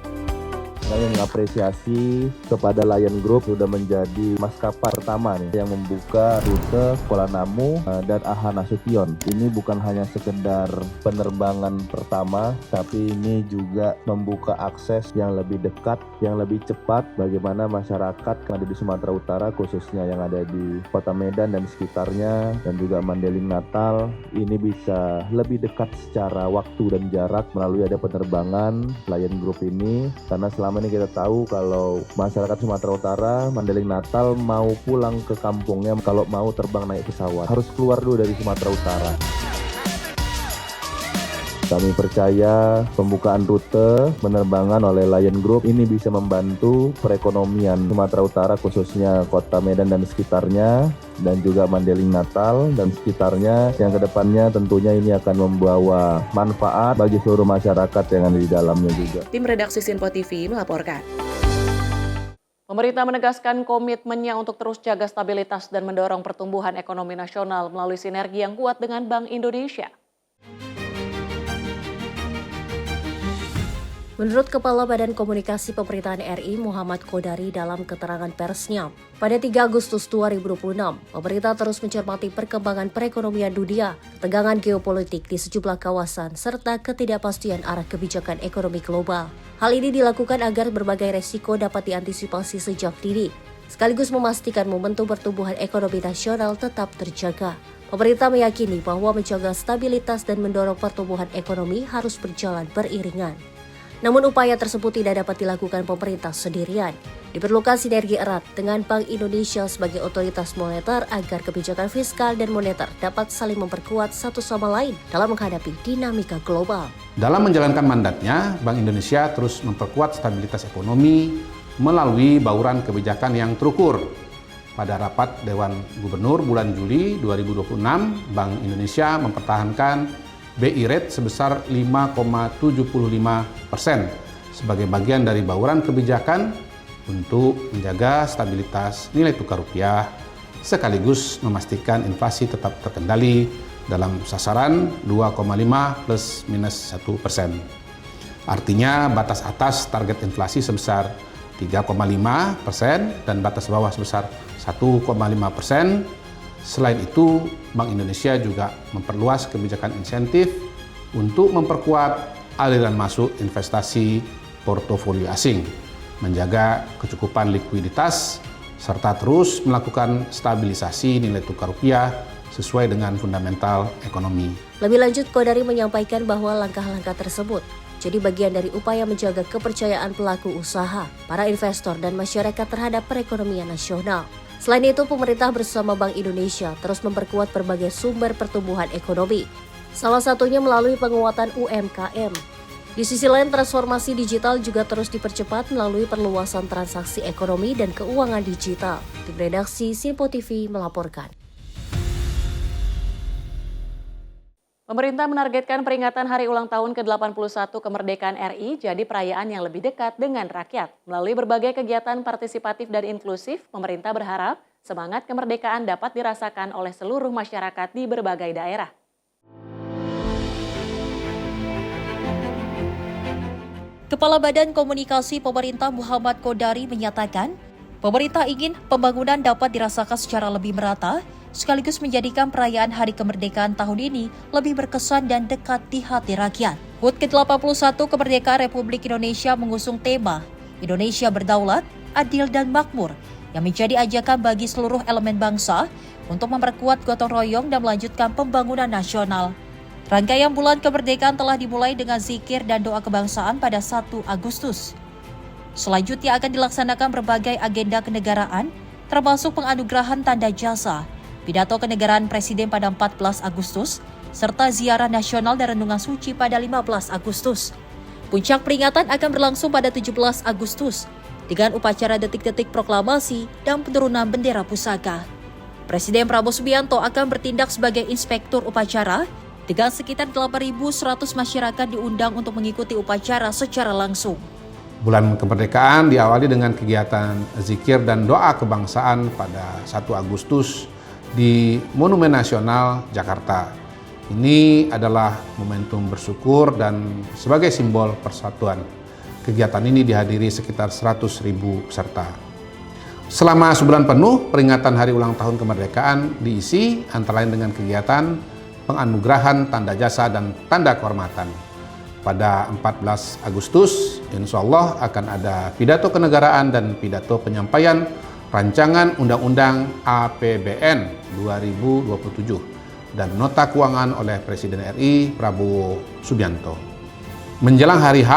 Saya mengapresiasi kepada Lion Group sudah menjadi maskapai pertama nih yang membuka rute Kuala Namu dan A.H. Nasution. Ini bukan hanya sekedar penerbangan pertama, tapi ini juga membuka akses yang lebih dekat, yang lebih cepat bagaimana masyarakat yang ada di Sumatera Utara, khususnya yang ada di Kota Medan dan sekitarnya, dan juga Mandailing Natal, ini bisa lebih dekat secara waktu dan jarak melalui ada penerbangan Lion Group ini, karena selama ini kita tahu kalau masyarakat Sumatera Utara, Mandailing Natal mau pulang ke kampungnya, kalau mau terbang naik pesawat, harus keluar dulu dari Sumatera Utara. Kami percaya pembukaan rute penerbangan oleh Lion Group ini bisa membantu perekonomian Sumatera Utara, khususnya Kota Medan dan sekitarnya, dan juga Mandailing Natal dan sekitarnya, yang kedepannya tentunya ini akan membawa manfaat bagi seluruh masyarakat yang ada di dalamnya juga. Tim Redaksi Simpo TV melaporkan. Pemerintah menegaskan komitmennya untuk terus jaga stabilitas dan mendorong pertumbuhan ekonomi nasional melalui sinergi yang kuat dengan Bank Indonesia. Menurut Kepala Badan Komunikasi Pemerintahan RI Muhammad Kodari dalam keterangan persnya, pada 3 Agustus 2026, pemerintah terus mencermati perkembangan perekonomian dunia, ketegangan geopolitik di sejumlah kawasan, serta ketidakpastian arah kebijakan ekonomi global. Hal ini dilakukan agar berbagai resiko dapat diantisipasi sejak dini, sekaligus memastikan momentum pertumbuhan ekonomi nasional tetap terjaga. Pemerintah meyakini bahwa menjaga stabilitas dan mendorong pertumbuhan ekonomi harus berjalan beriringan. Namun upaya tersebut tidak dapat dilakukan pemerintah sendirian. Diperlukan sinergi erat dengan Bank Indonesia sebagai otoritas moneter agar kebijakan fiskal dan moneter dapat saling memperkuat satu sama lain dalam menghadapi dinamika global. Dalam menjalankan mandatnya, Bank Indonesia terus memperkuat stabilitas ekonomi melalui bauran kebijakan yang terukur. Pada rapat Dewan Gubernur bulan Juli 2026, Bank Indonesia mempertahankan BI rate sebesar 5,75% sebagai bagian dari bauran kebijakan untuk menjaga stabilitas nilai tukar rupiah sekaligus memastikan inflasi tetap terkendali dalam sasaran 2,5 plus minus 1%. Artinya batas atas target inflasi sebesar 3,5% dan batas bawah sebesar 1,5%. Selain itu, Bank Indonesia juga memperluas kebijakan insentif untuk memperkuat aliran masuk investasi portofolio asing, menjaga kecukupan likuiditas, serta terus melakukan stabilisasi nilai tukar rupiah sesuai dengan fundamental ekonomi. Lebih lanjut, Kodari menyampaikan bahwa langkah-langkah tersebut jadi bagian dari upaya menjaga kepercayaan pelaku usaha, para investor, dan masyarakat terhadap perekonomian nasional. Selain itu, pemerintah bersama Bank Indonesia terus memperkuat berbagai sumber pertumbuhan ekonomi, salah satunya melalui penguatan UMKM. Di sisi lain, transformasi digital juga terus dipercepat melalui perluasan transaksi ekonomi dan keuangan digital. Tim redaksi Simpo TV melaporkan. Pemerintah menargetkan peringatan hari ulang tahun ke-81 kemerdekaan RI jadi perayaan yang lebih dekat dengan rakyat. Melalui berbagai kegiatan partisipatif dan inklusif, pemerintah berharap semangat kemerdekaan dapat dirasakan oleh seluruh masyarakat di berbagai daerah. Kepala Badan Komunikasi Pemerintah Muhammad Kodari menyatakan, pemerintah ingin pembangunan dapat dirasakan secara lebih merata, sekaligus menjadikan perayaan Hari Kemerdekaan tahun ini lebih berkesan dan dekat di hati rakyat. HUT ke-81 Kemerdekaan Republik Indonesia mengusung tema Indonesia Berdaulat, Adil dan Makmur yang menjadi ajakan bagi seluruh elemen bangsa untuk memperkuat gotong royong dan melanjutkan pembangunan nasional. Rangkaian bulan kemerdekaan telah dimulai dengan zikir dan doa kebangsaan pada 1 Agustus. Selanjutnya akan dilaksanakan berbagai agenda kenegaraan, termasuk penganugerahan tanda jasa, pidato kenegaraan Presiden pada 14 Agustus, serta ziarah nasional dan renungan suci pada 15 Agustus. Puncak peringatan akan berlangsung pada 17 Agustus, dengan upacara detik-detik proklamasi dan penurunan bendera pusaka. Presiden Prabowo Subianto akan bertindak sebagai inspektur upacara, dengan sekitar 8.100 masyarakat diundang untuk mengikuti upacara secara langsung. Bulan kemerdekaan diawali dengan kegiatan zikir dan doa kebangsaan pada 1 Agustus di Monumen Nasional Jakarta. Ini adalah momentum bersyukur dan sebagai simbol persatuan. Kegiatan ini dihadiri sekitar 100.000 peserta. Selama sebulan penuh, peringatan Hari Ulang Tahun Kemerdekaan diisi antara lain dengan kegiatan penganugerahan tanda jasa dan tanda kehormatan. Pada 14 Agustus, insya Allah akan ada pidato kenegaraan dan pidato penyampaian Rancangan Undang-Undang APBN 2027 dan nota keuangan oleh Presiden RI Prabowo Subianto. Menjelang hari H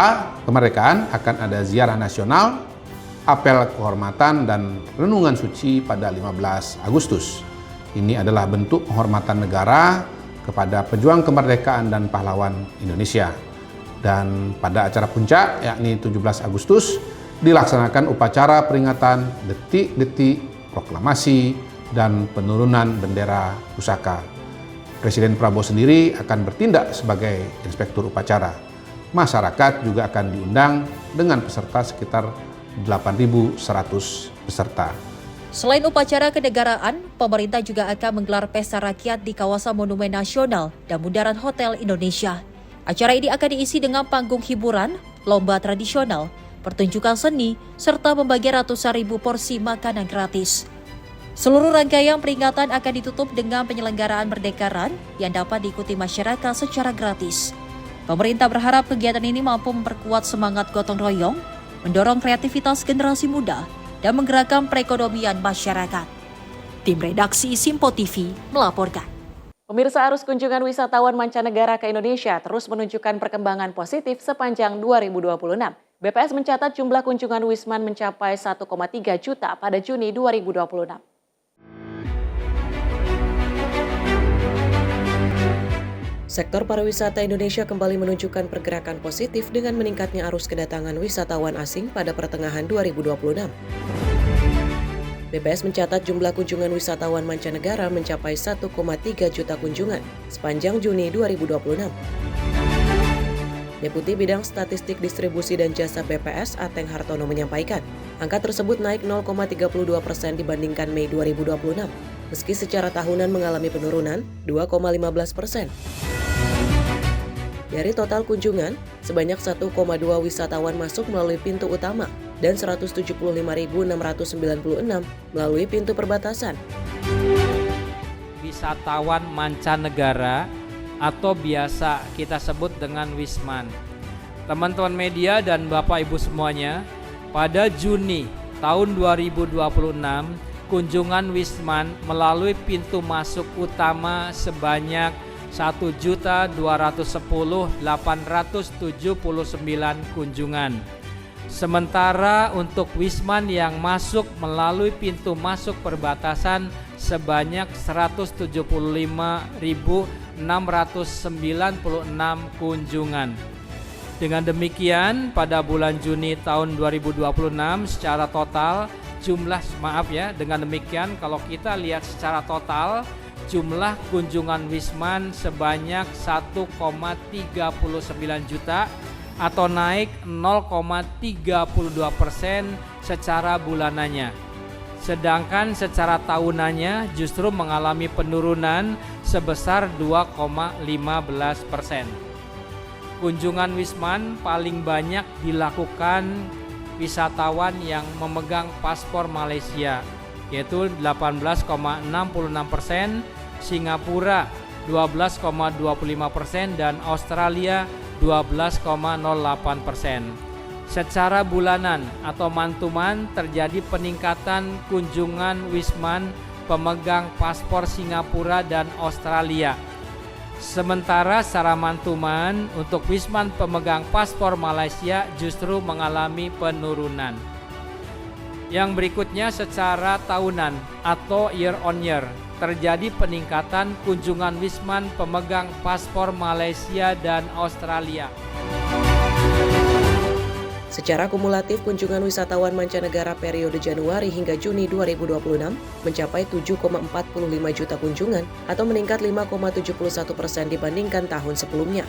kemerdekaan akan ada ziarah nasional, apel kehormatan dan renungan suci pada 15 Agustus. Ini adalah bentuk penghormatan negara kepada pejuang kemerdekaan dan pahlawan Indonesia. Dan pada acara puncak yakni 17 Agustus dilaksanakan upacara peringatan detik-detik proklamasi dan penurunan bendera pusaka. Presiden Prabowo sendiri akan bertindak sebagai inspektur upacara. Masyarakat juga akan diundang dengan peserta sekitar 8.100 peserta. Selain upacara kenegaraan, pemerintah juga akan menggelar pesta rakyat di kawasan Monumen Nasional dan Bundaran Hotel Indonesia. Acara ini akan diisi dengan panggung hiburan, lomba tradisional, pertunjukan seni, serta membagi ratusan ribu porsi makanan gratis. Seluruh rangkaian peringatan akan ditutup dengan penyelenggaraan berdekaran yang dapat diikuti masyarakat secara gratis. Pemerintah berharap kegiatan ini mampu memperkuat semangat gotong royong, mendorong kreativitas generasi muda, dan menggerakkan perekonomian masyarakat. Tim redaksi Simpo TV melaporkan. Pemirsa, arus kunjungan wisatawan mancanegara ke Indonesia terus menunjukkan perkembangan positif sepanjang 2026. BPS mencatat jumlah kunjungan Wisman mencapai 1,3 juta pada Juni 2026. Sektor pariwisata Indonesia kembali menunjukkan pergerakan positif dengan meningkatnya arus kedatangan wisatawan asing pada pertengahan 2026. BPS mencatat jumlah kunjungan wisatawan mancanegara mencapai 1,3 juta kunjungan sepanjang Juni 2026. Deputi Bidang Statistik Distribusi dan Jasa BPS Ateng Hartono menyampaikan, angka tersebut naik 0,32% dibandingkan Mei 2026, meski secara tahunan mengalami penurunan 2,15%. Dari total kunjungan, sebanyak 1,2 wisatawan masuk melalui pintu utama dan 175.696 melalui pintu perbatasan. Wisatawan mancanegara atau biasa kita sebut dengan Wisman. Teman-teman media dan Bapak Ibu semuanya, pada Juni tahun 2026, kunjungan Wisman melalui pintu masuk utama sebanyak 1.210.879 kunjungan. Sementara untuk Wisman yang masuk melalui pintu masuk perbatasan sebanyak 175.696 kunjungan. Dengan demikian, pada bulan Juni tahun 2026 secara total dengan demikian kalau kita lihat secara total jumlah kunjungan Wisman sebanyak 1,39 juta atau naik 0,32% secara bulanannya. Sedangkan secara tahunannya justru mengalami penurunan sebesar 2,15%. Kunjungan Wisman paling banyak dilakukan wisatawan yang memegang paspor Malaysia, yaitu 18,66%, Singapura 12,25% dan Australia 12,08%. Secara bulanan atau month-to-month terjadi peningkatan kunjungan Wisman pemegang paspor Singapura dan Australia. Sementara secara month-to-month untuk Wisman pemegang paspor Malaysia justru mengalami penurunan. Yang berikutnya secara tahunan atau year on year terjadi peningkatan kunjungan Wisman pemegang paspor Malaysia dan Australia. Secara kumulatif, kunjungan wisatawan mancanegara periode Januari hingga Juni 2026 mencapai 7,45 juta kunjungan atau meningkat 5,71% dibandingkan tahun sebelumnya.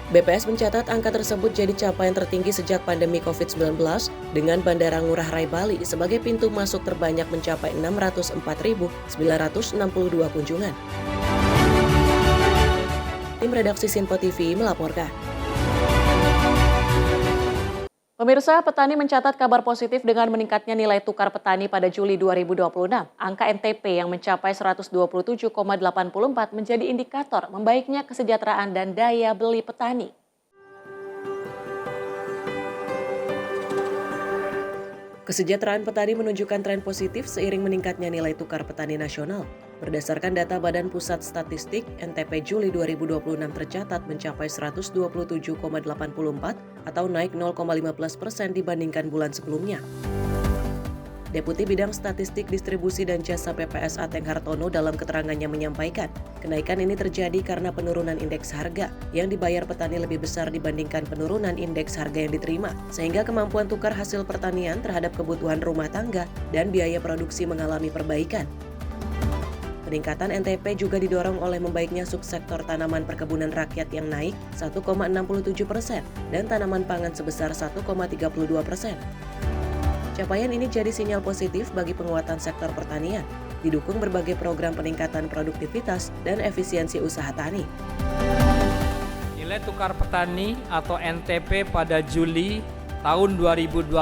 BPS mencatat angka tersebut jadi capaian tertinggi sejak pandemi COVID-19 dengan Bandara Ngurah Rai Bali sebagai pintu masuk terbanyak mencapai 604.962 kunjungan. Tim redaksi Simpo TV melaporkan. Pemirsa, petani mencatat kabar positif dengan meningkatnya nilai tukar petani pada Juli 2026. Angka NTP yang mencapai 127,84 menjadi indikator membaiknya kesejahteraan dan daya beli petani. Kesejahteraan petani menunjukkan tren positif seiring meningkatnya nilai tukar petani nasional. Berdasarkan data Badan Pusat Statistik, NTP Juli 2026 tercatat mencapai 127,84 atau naik 0,15% dibandingkan bulan sebelumnya. Deputi Bidang Statistik Distribusi dan Jasa BPS Ateng Hartono dalam keterangannya menyampaikan, kenaikan ini terjadi karena penurunan indeks harga yang dibayar petani lebih besar dibandingkan penurunan indeks harga yang diterima, sehingga kemampuan tukar hasil pertanian terhadap kebutuhan rumah tangga dan biaya produksi mengalami perbaikan. Peningkatan NTP juga didorong oleh membaiknya subsektor tanaman perkebunan rakyat yang naik 1,67% dan tanaman pangan sebesar 1,32%. Capaian ini jadi sinyal positif bagi penguatan sektor pertanian, didukung berbagai program peningkatan produktivitas dan efisiensi usaha tani. Nilai tukar petani atau NTP pada Juli tahun 2026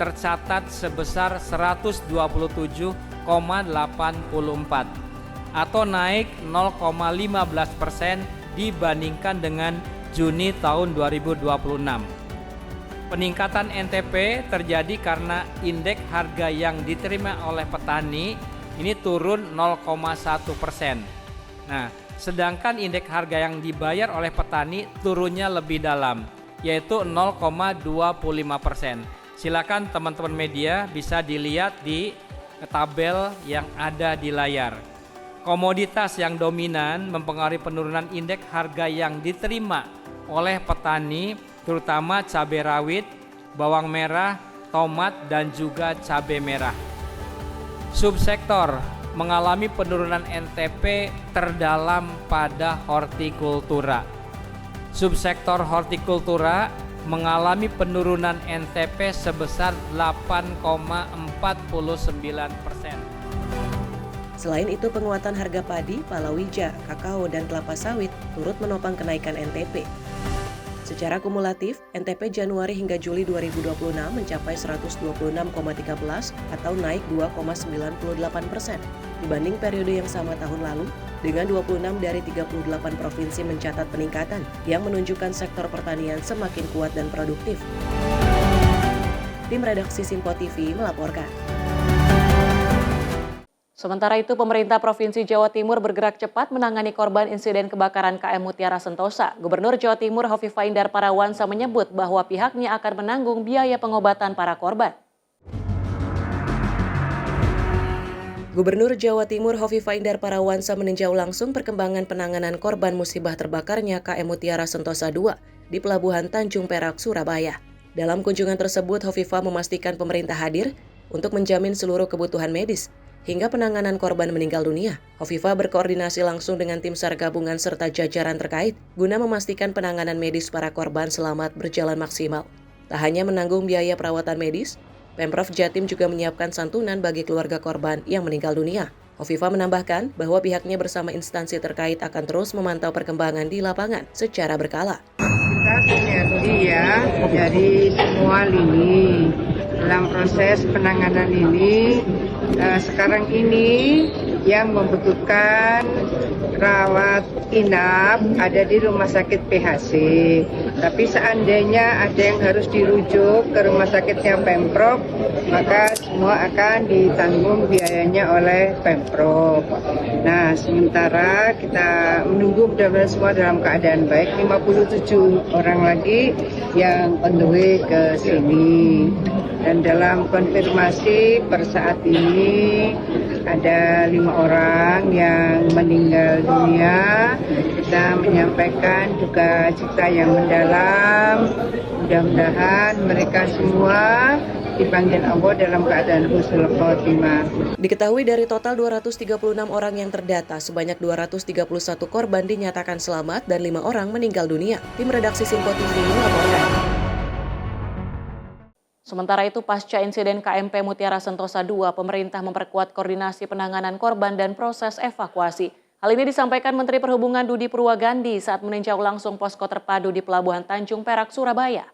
tercatat sebesar 127,84 atau naik 0,15% dibandingkan dengan Juni tahun 2026. Peningkatan NTP terjadi karena indeks harga yang diterima oleh petani ini turun 0,1%. Nah, sedangkan indeks harga yang dibayar oleh petani turunnya lebih dalam, yaitu 0,25%. Silakan teman-teman media bisa dilihat di tabel yang ada di layar. Komoditas yang dominan mempengaruhi penurunan indeks harga yang diterima oleh petani, terutama cabai rawit, bawang merah, tomat, dan juga cabai merah. Subsektor mengalami penurunan NTP terdalam pada hortikultura. Subsektor hortikultura mengalami penurunan NTP sebesar 8,49%. Selain itu, penguatan harga padi, palawija, kakao, dan kelapa sawit turut menopang kenaikan NTP. Secara kumulatif, NTP Januari hingga Juli 2026 mencapai 126,13 atau naik 2,98% dibanding periode yang sama tahun lalu, dengan 26 dari 38 provinsi mencatat peningkatan yang menunjukkan sektor pertanian semakin kuat dan produktif. Tim redaksi Simpo TV melaporkan. Sementara itu, pemerintah Provinsi Jawa Timur bergerak cepat menangani korban insiden kebakaran KM Mutiara Sentosa. Gubernur Jawa Timur Hovifah Indar Parawansa menyebut bahwa pihaknya akan menanggung biaya pengobatan para korban. Gubernur Jawa Timur Hovifah Indar Parawansa meninjau langsung perkembangan penanganan korban musibah terbakarnya KM Mutiara Sentosa II di Pelabuhan Tanjung Perak, Surabaya. Dalam kunjungan tersebut, Hovifah memastikan pemerintah hadir untuk menjamin seluruh kebutuhan medis hingga penanganan korban meninggal dunia. Hovifah berkoordinasi langsung dengan tim SAR gabungan serta jajaran terkait guna memastikan penanganan medis para korban selamat berjalan maksimal. Tak hanya menanggung biaya perawatan medis, Pemprov Jatim juga menyiapkan santunan bagi keluarga korban yang meninggal dunia. Hovifah menambahkan bahwa pihaknya bersama instansi terkait akan terus memantau perkembangan di lapangan secara berkala. Kita sinergi ya dari semua lini dalam proses penanganan ini. Sekarang ini yang membutuhkan rawat inap ada di rumah sakit PHC. Tapi seandainya ada yang harus dirujuk ke rumah sakitnya Pemprov, maka semua akan ditanggung biayanya oleh Pemprov. Nah, sementara kita menunggu mudah-mudahan semua dalam keadaan baik. 57 orang lagi yang on the way ke sini. Dan dalam konfirmasi per saat ini ada 5 orang yang meninggal dunia. Kita menyampaikan duka cita yang mendalam. Mudah-mudahan mereka semua dipanggil Allah dalam keadaan husnul khotimah. Diketahui dari total 236 orang yang terdata, sebanyak 231 korban dinyatakan selamat dan 5 orang meninggal dunia. Tim redaksi Simpo TV melaporkan. Sementara itu, pasca insiden KMP Mutiara Sentosa II, pemerintah memperkuat koordinasi penanganan korban dan proses evakuasi. Hal ini disampaikan Menteri Perhubungan Dudi Purwagandi saat meninjau langsung posko terpadu di Pelabuhan Tanjung Perak, Surabaya.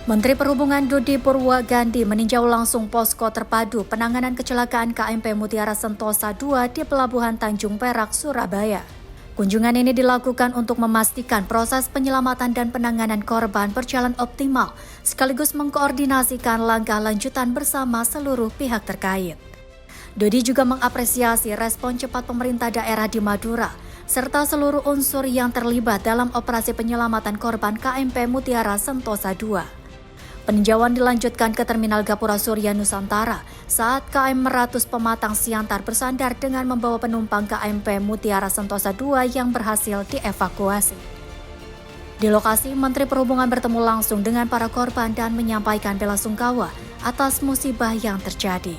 Menteri Perhubungan Dudi Purwagandi meninjau langsung posko terpadu penanganan kecelakaan KMP Mutiara Sentosa II di Pelabuhan Tanjung Perak, Surabaya. Kunjungan ini dilakukan untuk memastikan proses penyelamatan dan penanganan korban berjalan optimal, sekaligus mengkoordinasikan langkah lanjutan bersama seluruh pihak terkait. Dodi juga mengapresiasi respon cepat pemerintah daerah di Madura, serta seluruh unsur yang terlibat dalam operasi penyelamatan korban KMP Mutiara Sentosa II. Peninjauan dilanjutkan ke Terminal Gapura Surya Nusantara saat KM Meratus Pematang Siantar bersandar dengan membawa penumpang KMP Mutiara Sentosa II yang berhasil dievakuasi. Di lokasi, Menteri Perhubungan bertemu langsung dengan para korban dan menyampaikan belasungkawa atas musibah yang terjadi.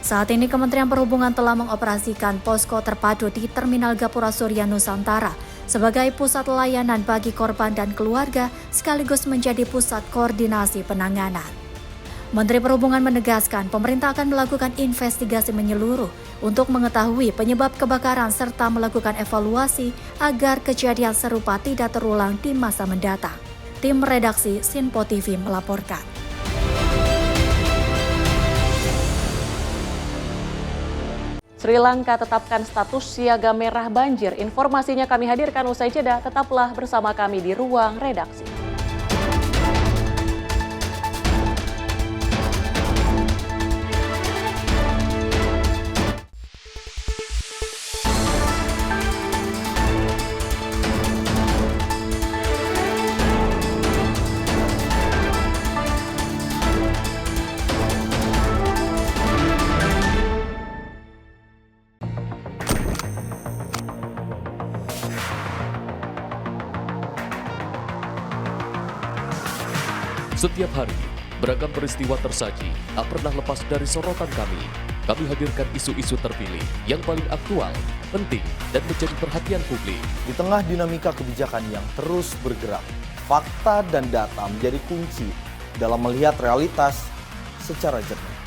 Saat ini Kementerian Perhubungan telah mengoperasikan posko terpadu di Terminal Gapura Surya Nusantara sebagai pusat layanan bagi korban dan keluarga sekaligus menjadi pusat koordinasi penanganan. Menteri Perhubungan menegaskan pemerintah akan melakukan investigasi menyeluruh untuk mengetahui penyebab kebakaran serta melakukan evaluasi agar kejadian serupa tidak terulang di masa mendatang. Tim redaksi Simpo TV melaporkan. Sri Lanka tetapkan status siaga merah banjir. Informasinya kami hadirkan usai jeda. Tetaplah bersama kami di Ruang Redaksi. Setiap hari, beragam peristiwa tersaji tak pernah lepas dari sorotan kami. Kami hadirkan isu-isu terpilih yang paling aktual, penting, dan menjadi perhatian publik. Di tengah dinamika kebijakan yang terus bergerak, fakta dan data menjadi kunci dalam melihat realitas secara jernih.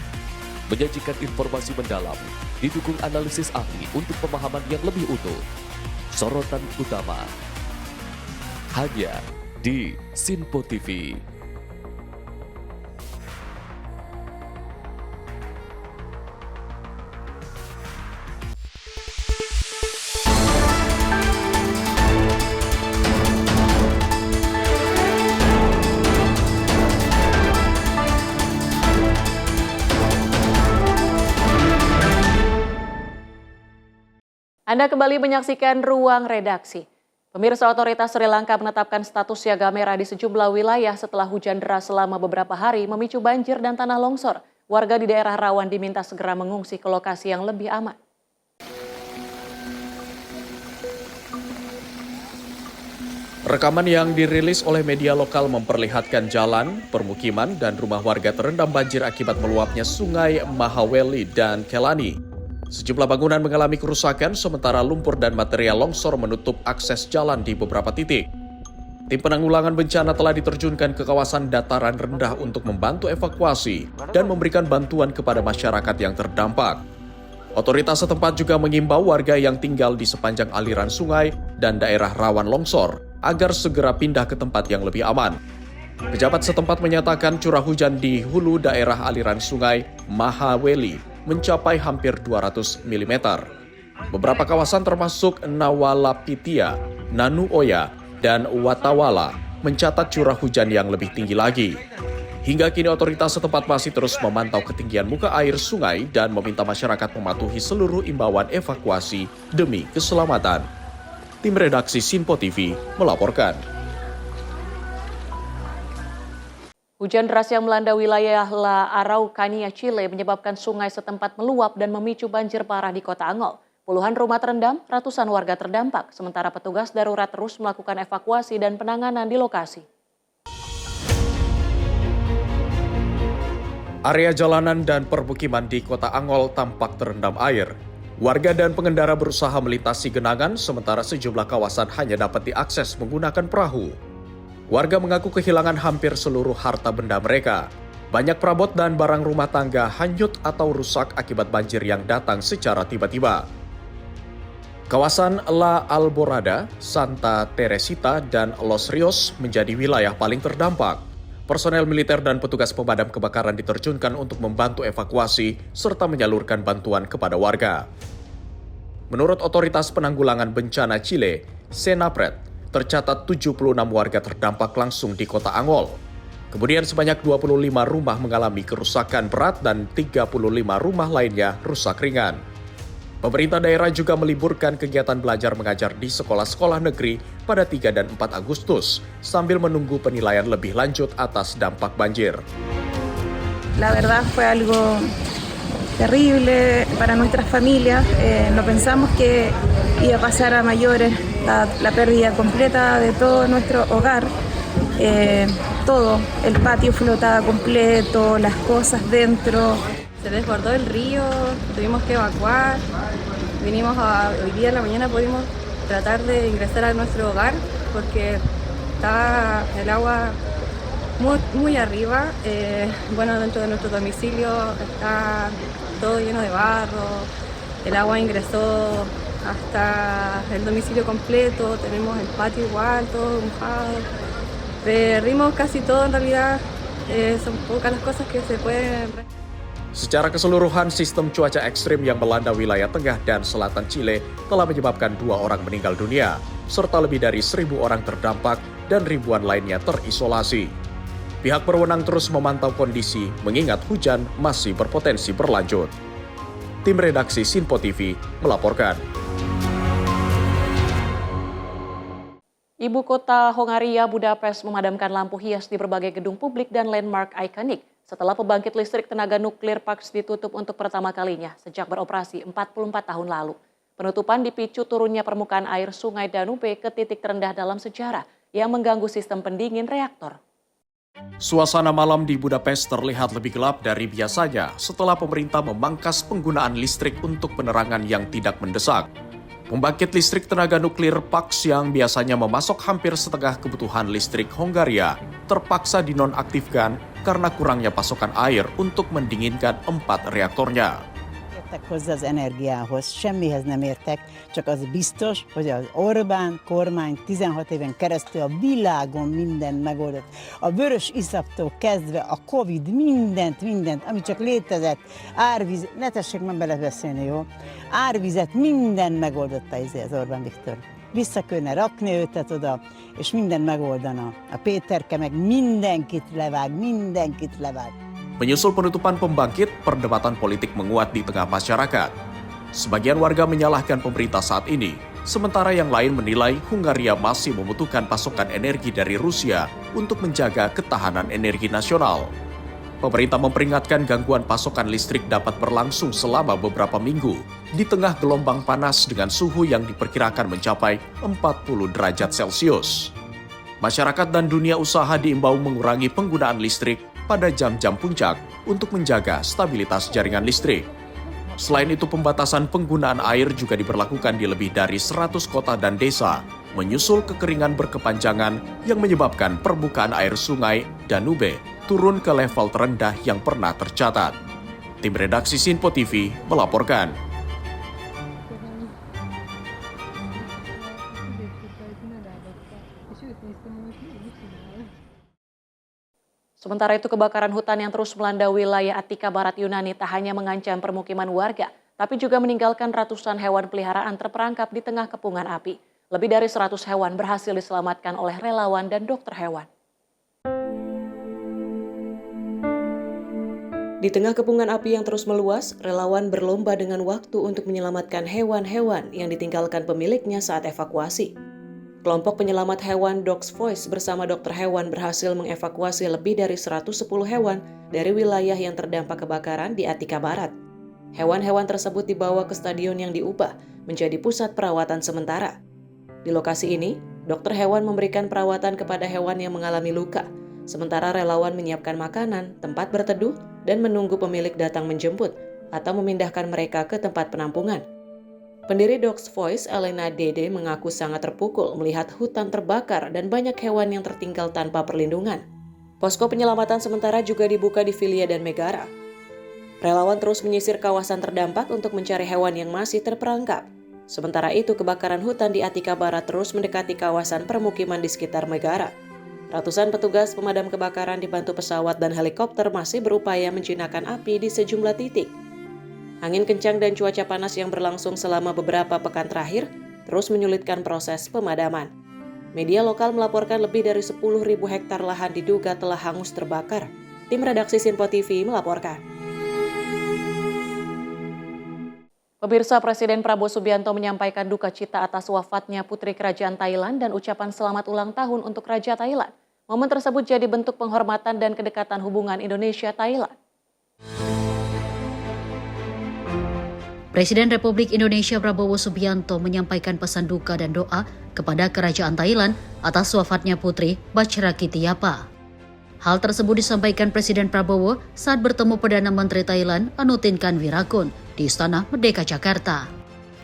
Menyajikan informasi mendalam, didukung analisis ahli untuk pemahaman yang lebih utuh. Sorotan utama hanya di Sinpo TV. Anda kembali menyaksikan Ruang Redaksi. Pemirsa, otoritas Sri Lanka menetapkan status siaga merah di sejumlah wilayah setelah hujan deras selama beberapa hari memicu banjir dan tanah longsor. Warga di daerah rawan diminta segera mengungsi ke lokasi yang lebih aman. Rekaman yang dirilis oleh media lokal memperlihatkan jalan, permukiman, dan rumah warga terendam banjir akibat meluapnya sungai Mahaweli dan Kelani. Sejumlah bangunan mengalami kerusakan sementara lumpur dan material longsor menutup akses jalan di beberapa titik. Tim penanggulangan bencana telah diterjunkan ke kawasan dataran rendah untuk membantu evakuasi dan memberikan bantuan kepada masyarakat yang terdampak. Otoritas setempat juga mengimbau warga yang tinggal di sepanjang aliran sungai dan daerah rawan longsor agar segera pindah ke tempat yang lebih aman. Pejabat setempat menyatakan curah hujan di hulu daerah aliran sungai Mahaweli mencapai hampir 200 mm. Beberapa kawasan termasuk Nawalapitia, Nanuoya, dan Watawala mencatat curah hujan yang lebih tinggi lagi. Hingga kini otoritas setempat masih terus memantau ketinggian muka air sungai dan meminta masyarakat mematuhi seluruh imbauan evakuasi demi keselamatan. Tim redaksi Sinpo TV melaporkan. Hujan deras yang melanda wilayah La Araucanía, Chile menyebabkan sungai setempat meluap dan memicu banjir parah di kota Angol. Puluhan rumah terendam, ratusan warga terdampak, sementara petugas darurat terus melakukan evakuasi dan penanganan di lokasi. Area jalanan dan permukiman di kota Angol tampak terendam air. Warga dan pengendara berusaha melintasi genangan, sementara sejumlah kawasan hanya dapat diakses menggunakan perahu. Warga mengaku kehilangan hampir seluruh harta benda mereka. Banyak perabot dan barang rumah tangga hanyut atau rusak akibat banjir yang datang secara tiba-tiba. Kawasan La Alborada, Santa Teresita, dan Los Rios menjadi wilayah paling terdampak. Personel militer dan petugas pemadam kebakaran diterjunkan untuk membantu evakuasi serta menyalurkan bantuan kepada warga. Menurut Otoritas Penanggulangan Bencana Chile, Senapred, tercatat 76 warga terdampak langsung di kota Angol. Kemudian sebanyak 25 rumah mengalami kerusakan berat dan 35 rumah lainnya rusak ringan. Pemerintah daerah juga meliburkan kegiatan belajar mengajar di sekolah-sekolah negeri pada 3 dan 4 Agustus sambil menunggu penilaian lebih lanjut atas dampak banjir. La verdad fue algo terrible para nuestras familias. No pensamos que iba a pasar a mayores. La pérdida completa de todo nuestro hogar, todo, el patio flotaba completo, las cosas dentro. Se desbordó el río, tuvimos que evacuar, hoy día en la mañana pudimos tratar de ingresar a nuestro hogar porque estaba el agua muy arriba, dentro de nuestro domicilio está todo lleno de barro, el agua ingresó hasta el domicilio completo, tenemos el patio igual, todo mojado. Perdimos casi todo en realidad, son pocas las cosas que se pueden... Secara keseluruhan, sistem cuaca ekstrim yang melanda wilayah tengah dan selatan Chile telah menyebabkan 2 orang meninggal dunia, serta lebih dari 1.000 orang terdampak dan ribuan lainnya terisolasi. Pihak berwenang terus memantau kondisi, mengingat hujan masih berpotensi berlanjut. Tim redaksi Sinpo TV melaporkan. Ibu kota Hongaria, Budapest memadamkan lampu hias di berbagai gedung publik dan landmark ikonik setelah pembangkit listrik tenaga nuklir Paks ditutup untuk pertama kalinya sejak beroperasi 44 tahun lalu. Penutupan dipicu turunnya permukaan air Sungai Danube ke titik terendah dalam sejarah yang mengganggu sistem pendingin reaktor. Suasana malam di Budapest terlihat lebih gelap dari biasanya setelah pemerintah memangkas penggunaan listrik untuk penerangan yang tidak mendesak. Pembangkit listrik tenaga nuklir Paks yang biasanya memasok hampir setengah kebutuhan listrik Hongaria terpaksa dinonaktifkan karena kurangnya pasokan air untuk mendinginkan 4 reaktornya. Hozzá az energiához, semmihez nem értek, csak az biztos, hogy az Orbán kormány 16 éven keresztül a világon mindent megoldott. A vörös iszaptól kezdve a Covid, mindent, ami csak létezett, árvíz, ne tessék már belebeszélni, jó? Árvizet, mindent megoldotta az Orbán Viktor. Vissza kellene rakni őtet oda, és mindent megoldana. A Péterke meg mindenkit levág. Menyusul penutupan pembangkit, perdebatan politik menguat di tengah masyarakat. Sebagian warga menyalahkan pemerintah saat ini, sementara yang lain menilai Hongaria masih membutuhkan pasokan energi dari Rusia untuk menjaga ketahanan energi nasional. Pemerintah memperingatkan gangguan pasokan listrik dapat berlangsung selama beberapa minggu di tengah gelombang panas dengan suhu yang diperkirakan mencapai 40 derajat Celcius. Masyarakat dan dunia usaha diimbau mengurangi penggunaan listrik pada jam-jam puncak untuk menjaga stabilitas jaringan listrik. Selain itu, pembatasan penggunaan air juga diberlakukan di lebih dari 100 kota dan desa, menyusul kekeringan berkepanjangan yang menyebabkan permukaan air Sungai Danube turun ke level terendah yang pernah tercatat. Tim redaksi Sinpo TV melaporkan. Sementara itu, kebakaran hutan yang terus melanda wilayah Attika Barat Yunani tak hanya mengancam permukiman warga, tapi juga meninggalkan ratusan hewan peliharaan terperangkap di tengah kepungan api. Lebih dari 100 hewan berhasil diselamatkan oleh relawan dan dokter hewan. Di tengah kepungan api yang terus meluas, relawan berlomba dengan waktu untuk menyelamatkan hewan-hewan yang ditinggalkan pemiliknya saat evakuasi. Kelompok penyelamat hewan Dogs Voice bersama dokter hewan berhasil mengevakuasi lebih dari 110 hewan dari wilayah yang terdampak kebakaran di Attika Barat. Hewan-hewan tersebut dibawa ke stadion yang diubah menjadi pusat perawatan sementara. Di lokasi ini, dokter hewan memberikan perawatan kepada hewan yang mengalami luka, sementara relawan menyiapkan makanan, tempat berteduh, dan menunggu pemilik datang menjemput atau memindahkan mereka ke tempat penampungan. Pendiri Dogs Voice, Elena Dede, mengaku sangat terpukul melihat hutan terbakar dan banyak hewan yang tertinggal tanpa perlindungan. Posko penyelamatan sementara juga dibuka di Filia dan Megara. Relawan terus menyisir kawasan terdampak untuk mencari hewan yang masih terperangkap. Sementara itu, kebakaran hutan di Attika Barat terus mendekati kawasan permukiman di sekitar Megara. Ratusan petugas pemadam kebakaran dibantu pesawat dan helikopter masih berupaya menjinakkan api di sejumlah titik. Angin kencang dan cuaca panas yang berlangsung selama beberapa pekan terakhir terus menyulitkan proses pemadaman. Media lokal melaporkan lebih dari 10.000 hektar lahan diduga telah hangus terbakar. Tim redaksi Sinpo TV melaporkan. Pemirsa, Presiden Prabowo Subianto menyampaikan duka cita atas wafatnya Putri Kerajaan Thailand dan ucapan selamat ulang tahun untuk Raja Thailand. Momen tersebut jadi bentuk penghormatan dan kedekatan hubungan Indonesia-Thailand. Presiden Republik Indonesia Prabowo Subianto menyampaikan pesan duka dan doa kepada Kerajaan Thailand atas wafatnya Putri Bachrakitiyapa. Hal tersebut disampaikan Presiden Prabowo saat bertemu Perdana Menteri Thailand Anutin Kanwirakul di Istana Merdeka Jakarta.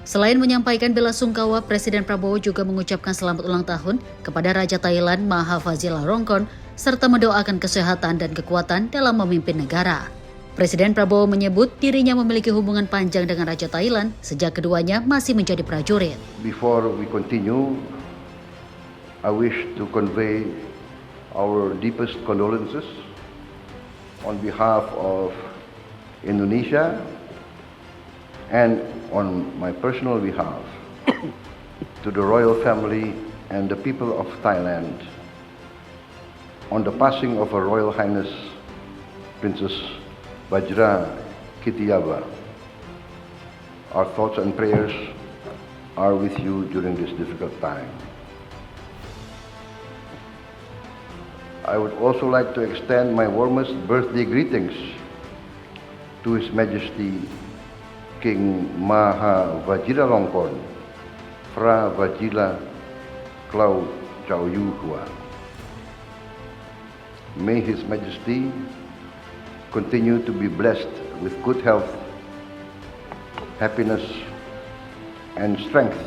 Selain menyampaikan bela sungkawa, Presiden Prabowo juga mengucapkan selamat ulang tahun kepada Raja Thailand Maha Vajiralongkorn serta mendoakan kesehatan dan kekuatan dalam memimpin negara. Presiden Prabowo menyebut dirinya memiliki hubungan panjang dengan Raja Thailand sejak keduanya masih menjadi prajurit. Before we continue, I wish to convey our deepest condolences on behalf of Indonesia, and on my personal behalf, to the royal family and the people of Thailand on the passing of Her Royal Highness Princess Vajra Kittiaba. Our thoughts and prayers are with you during this difficult time. I would also like to extend my warmest birthday greetings to His Majesty King Maha Vajiralongkorn, Phra Vajira Klau Chau Yu Hua. May His Majesty continue to be blessed with good health, happiness, and strength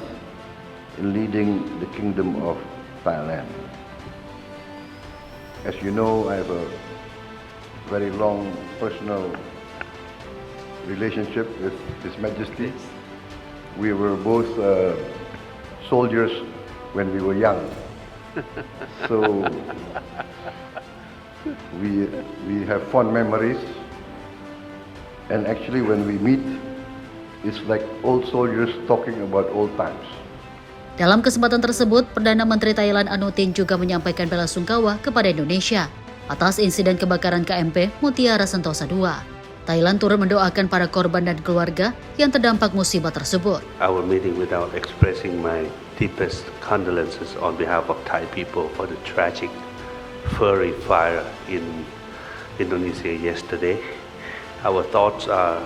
in leading the Kingdom of Thailand. As you know, I have a very long personal relationship with His Majesty. We were both soldiers when we were young. So we have fond memories, and actually when we meet, it's like old soldiers talking about old times. Dalam kesempatan tersebut, Perdana Menteri Thailand Anutin juga menyampaikan bela sungkawa kepada Indonesia atas insiden kebakaran KMP Mutiara Sentosa II. Thailand turut mendoakan para korban dan keluarga yang terdampak musibah tersebut. Our meeting without expressing my deepest condolences on behalf of Thai people for the tragic fiery fire in Indonesia yesterday. Our thoughts are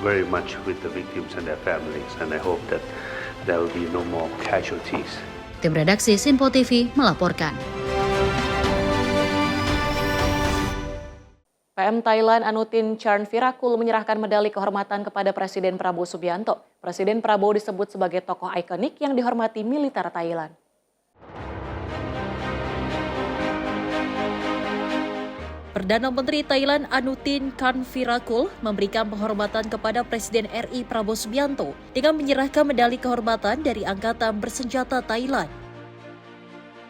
very much with the victims and their families, and I hope that there will be no more casualties. Tim redaksi Sinpo TV melaporkan. PM Thailand Anutin Charnvirakul menyerahkan medali kehormatan kepada Presiden Prabowo Subianto. Presiden Prabowo disebut sebagai tokoh ikonik yang dihormati militer Thailand. Perdana Menteri Thailand Anutin Charnvirakul memberikan penghormatan kepada Presiden RI Prabowo Subianto dengan menyerahkan medali kehormatan dari Angkatan Bersenjata Thailand.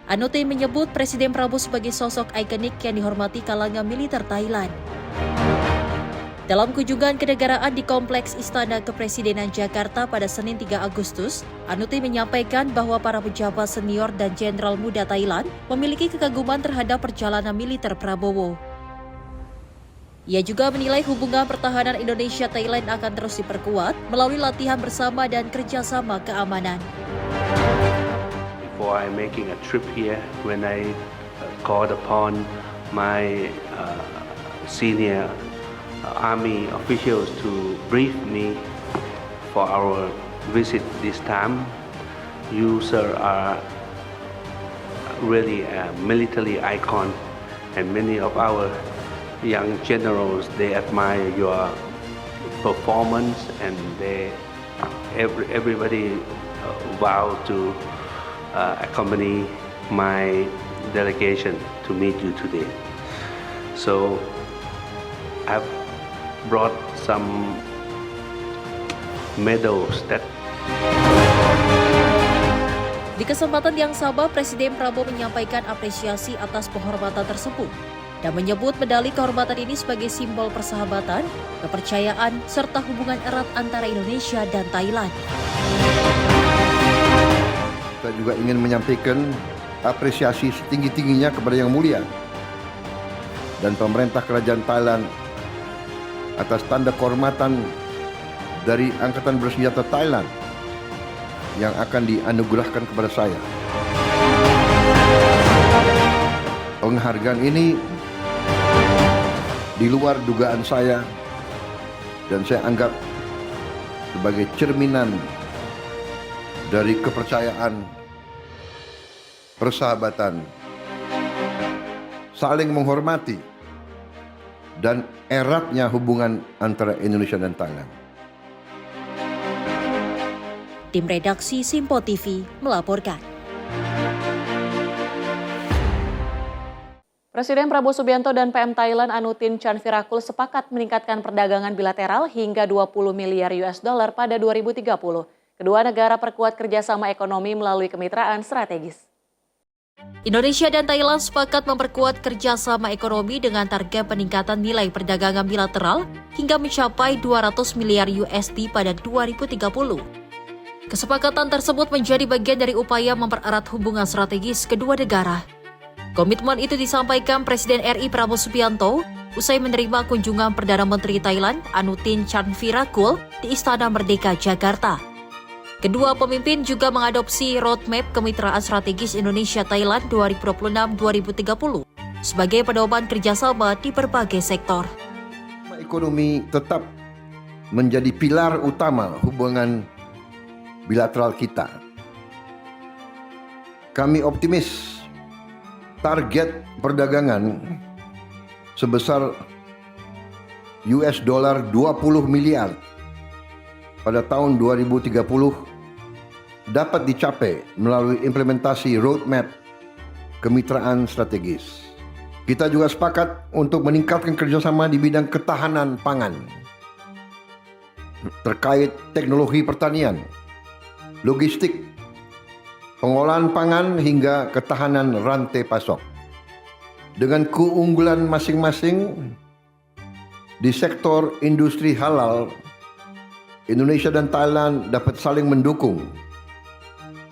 Anutin menyebut Presiden Prabowo sebagai sosok ikonik yang dihormati kalangan militer Thailand. Dalam kunjungan kenegaraan di Kompleks Istana Kepresidenan Jakarta pada Senin 3 Agustus, Anutin menyampaikan bahwa para pejabat senior dan jenderal muda Thailand memiliki kekaguman terhadap perjalanan militer Prabowo. Ia juga menilai hubungan pertahanan Indonesia-Thailand akan terus diperkuat melalui latihan bersama dan kerjasama keamanan. Before I making a trip here, when I called upon my senior army officials to brief me for our visit this time, you sir are really a military icon, and many of our young generals, they admire your performance, and everybody vowed to accompany my delegation to meet you today. So I've brought some medals that. Di kesempatan yang sama, Presiden Prabowo menyampaikan apresiasi atas penghormatan tersebut dan menyebut medali kehormatan ini sebagai simbol persahabatan, kepercayaan, serta hubungan erat antara Indonesia dan Thailand. Saya juga ingin menyampaikan apresiasi setinggi-tingginya kepada Yang Mulia dan pemerintah Kerajaan Thailand atas tanda kehormatan dari Angkatan Bersenjata Thailand yang akan dianugerahkan kepada saya. Penghargaan ini di luar dugaan saya, dan saya anggap sebagai cerminan dari kepercayaan, persahabatan, saling menghormati, dan eratnya hubungan antara Indonesia dan Thailand. Tim redaksi Sinpo TV melaporkan. Presiden Prabowo Subianto dan PM Thailand Anutin Charnvirakul sepakat meningkatkan perdagangan bilateral hingga 20 miliar US dollar pada 2030. Kedua negara perkuat kerjasama ekonomi melalui kemitraan strategis. Indonesia dan Thailand sepakat memperkuat kerjasama ekonomi dengan target peningkatan nilai perdagangan bilateral hingga mencapai 200 miliar USD pada 2030. Kesepakatan tersebut menjadi bagian dari upaya mempererat hubungan strategis kedua negara. Komitmen itu disampaikan Presiden RI Prabowo Subianto usai menerima kunjungan Perdana Menteri Thailand Anutin Charnvirakul di Istana Merdeka, Jakarta. Kedua pemimpin juga mengadopsi roadmap kemitraan strategis Indonesia-Thailand 2026-2030 sebagai pedoman kerjasama di berbagai sektor. Ekonomi tetap menjadi pilar utama hubungan bilateral kita. Kami optimis target perdagangan sebesar $20 miliar pada tahun 2030 dapat dicapai melalui implementasi roadmap kemitraan strategis. Kita juga sepakat untuk meningkatkan kerjasama di bidang ketahanan pangan terkait teknologi pertanian, logistik, pengolahan pangan hingga ketahanan rantai pasok. Dengan keunggulan masing-masing di sektor industri halal, Indonesia dan Thailand dapat saling mendukung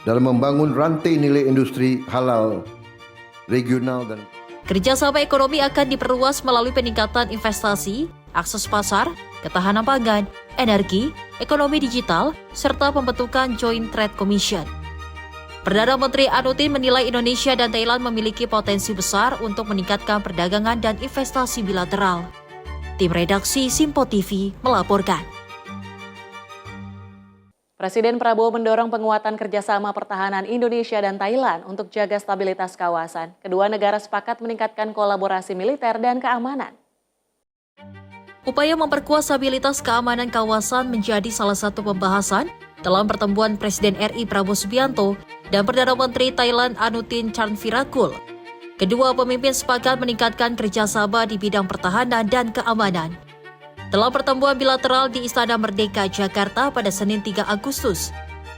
dalam membangun rantai nilai industri halal regional dan kerjasama ekonomi akan diperluas melalui peningkatan investasi, akses pasar, ketahanan pangan, energi, ekonomi digital, serta pembentukan Joint Trade Commission. Perdana Menteri Anutin menilai Indonesia dan Thailand memiliki potensi besar untuk meningkatkan perdagangan dan investasi bilateral. Tim redaksi Simpo TV melaporkan. Presiden Prabowo mendorong penguatan kerjasama pertahanan Indonesia dan Thailand untuk jaga stabilitas kawasan. Kedua negara sepakat meningkatkan kolaborasi militer dan keamanan. Upaya memperkuat stabilitas keamanan kawasan menjadi salah satu pembahasan dalam pertemuan Presiden RI Prabowo Subianto dan Perdana Menteri Thailand Anutin Charnvirakul. Kedua pemimpin sepakat meningkatkan kerjasama di bidang pertahanan dan keamanan. Dalam pertemuan bilateral di Istana Merdeka, Jakarta pada Senin 3 Agustus,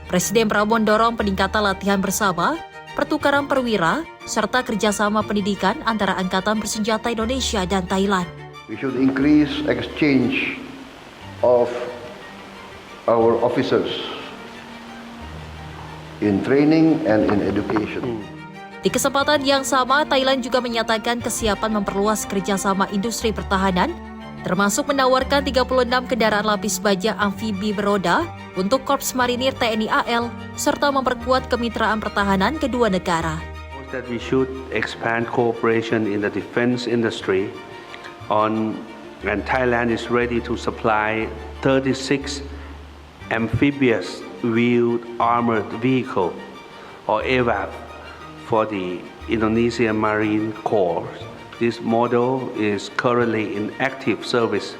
Presiden Prabowo mendorong peningkatan latihan bersama, pertukaran perwira, serta kerjasama pendidikan antara Angkatan Bersenjata Indonesia dan Thailand. we should increase exchange of our officers in training and in education. Di kesempatan yang sama, Thailand juga menyatakan kesiapan memperluas kerjasama industri pertahanan, termasuk menawarkan 36 kendaraan lapis baja amfibi beroda untuk Korps Marinir TNI AL, serta memperkuat kemitraan pertahanan kedua negara. That we should expand cooperation in the defense industry and Thailand is ready to supply 36 amphibious wheeled armored vehicle or AWACS for the Indonesian Marine Corps. This model is currently in active service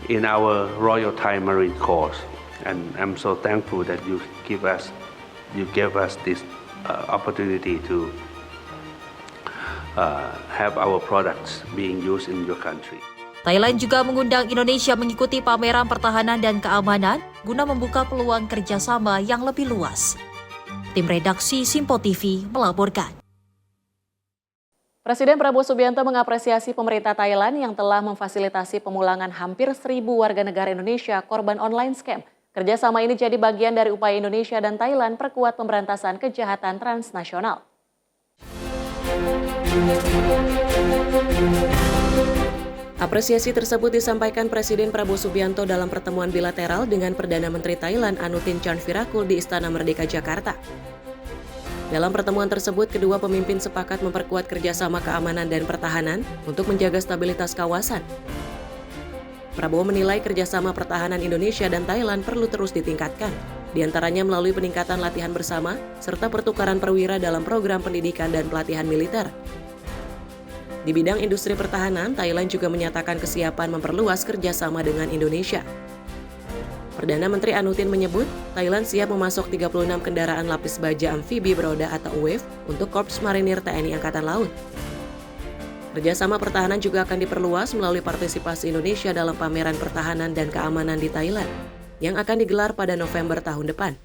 in our Royal Thai Marine Corps, and I'm so thankful that you gave us this opportunity to have our products being used in your country. Thailand juga mengundang Indonesia mengikuti pameran pertahanan dan keamanan guna membuka peluang kerjasama yang lebih luas. Tim redaksi Simpo TV melaporkan. Presiden Prabowo Subianto mengapresiasi pemerintah Thailand yang telah memfasilitasi pemulangan hampir 1.000 warga negara Indonesia korban online scam. Kerjasama ini jadi bagian dari upaya Indonesia dan Thailand perkuat pemberantasan kejahatan transnasional. Apresiasi tersebut disampaikan Presiden Prabowo Subianto dalam pertemuan bilateral dengan Perdana Menteri Thailand Anutin Charnvirakul di Istana Merdeka, Jakarta. Dalam pertemuan tersebut, kedua pemimpin sepakat memperkuat kerjasama keamanan dan pertahanan untuk menjaga stabilitas kawasan. Prabowo menilai kerjasama pertahanan Indonesia dan Thailand perlu terus ditingkatkan, diantaranya melalui peningkatan latihan bersama serta pertukaran perwira dalam program pendidikan dan pelatihan militer. Di bidang industri pertahanan, Thailand juga menyatakan kesiapan memperluas kerjasama dengan Indonesia. Perdana Menteri Anutin menyebut, Thailand siap memasok 36 kendaraan lapis baja amfibi beroda atau UAV untuk Korps Marinir TNI Angkatan Laut. Kerjasama pertahanan juga akan diperluas melalui partisipasi Indonesia dalam pameran pertahanan dan keamanan di Thailand, yang akan digelar pada November tahun depan.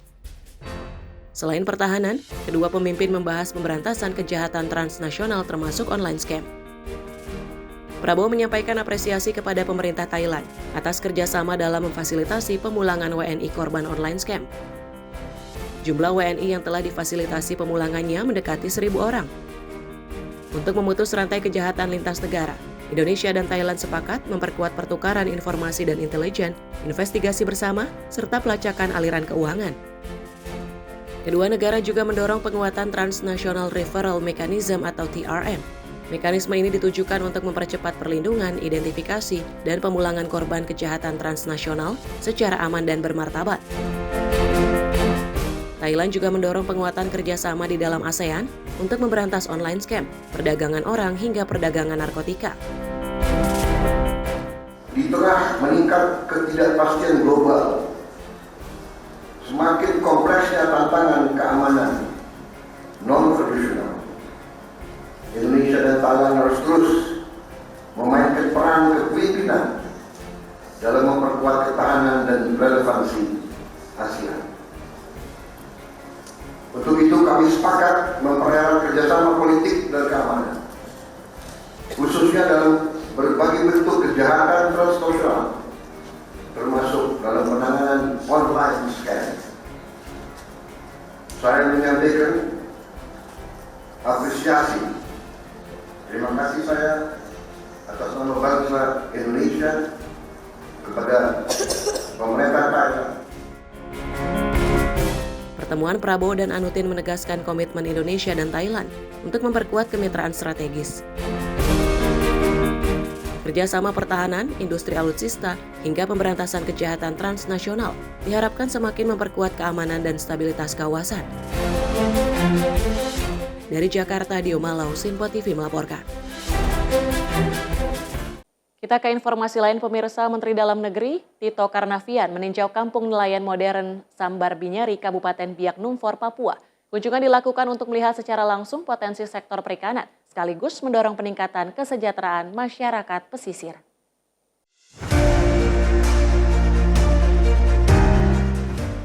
Selain pertahanan, kedua pemimpin membahas pemberantasan kejahatan transnasional termasuk online scam. Prabowo menyampaikan apresiasi kepada pemerintah Thailand atas kerjasama dalam memfasilitasi pemulangan WNI korban online scam. Jumlah WNI yang telah difasilitasi pemulangannya mendekati 1.000 orang. Untuk memutus rantai kejahatan lintas negara, Indonesia dan Thailand sepakat memperkuat pertukaran informasi dan intelijen, investigasi bersama, serta pelacakan aliran keuangan. Kedua negara juga mendorong penguatan Transnational Referral Mechanism atau TRM. Mekanisme ini ditujukan untuk mempercepat perlindungan, identifikasi, dan pemulangan korban kejahatan transnasional secara aman dan bermartabat. Thailand juga mendorong penguatan kerjasama di dalam ASEAN untuk memberantas online scam, perdagangan orang, hingga perdagangan narkotika. Di tengah meningkat ketidakpastian global, semakin kompleksnya tantangan keamanan non-tradisional, Indonesia dan Thailand harus terus memainkan peran kepemimpinan dalam memperkuat ketahanan dan relevansi ASEAN. Untuk itu kami sepakat mempererat kerjasama politik dan keamanan, khususnya dalam berbagai bentuk kejahatan transnasional, termasuk dalam penanganan online scam. Saya menyampaikan apresiasi, terima kasih saya atas nama bangsa Indonesia kepada pemerintah Thailand. Pertemuan Prabowo dan Anutin menegaskan komitmen Indonesia dan Thailand untuk memperkuat kemitraan strategis. Kerjasama pertahanan, industri alutsista, hingga pemberantasan kejahatan transnasional diharapkan semakin memperkuat keamanan dan stabilitas kawasan. Dari Jakarta, Dio Malau, Sinpo TV melaporkan. Kita ke informasi lain, pemirsa. Menteri Dalam Negeri Tito Karnavian meninjau kampung nelayan modern Sambar Binyeri, Kabupaten Biak Numfor, Papua. Kunjungan dilakukan untuk melihat secara langsung potensi sektor perikanan, sekaligus mendorong peningkatan kesejahteraan masyarakat pesisir.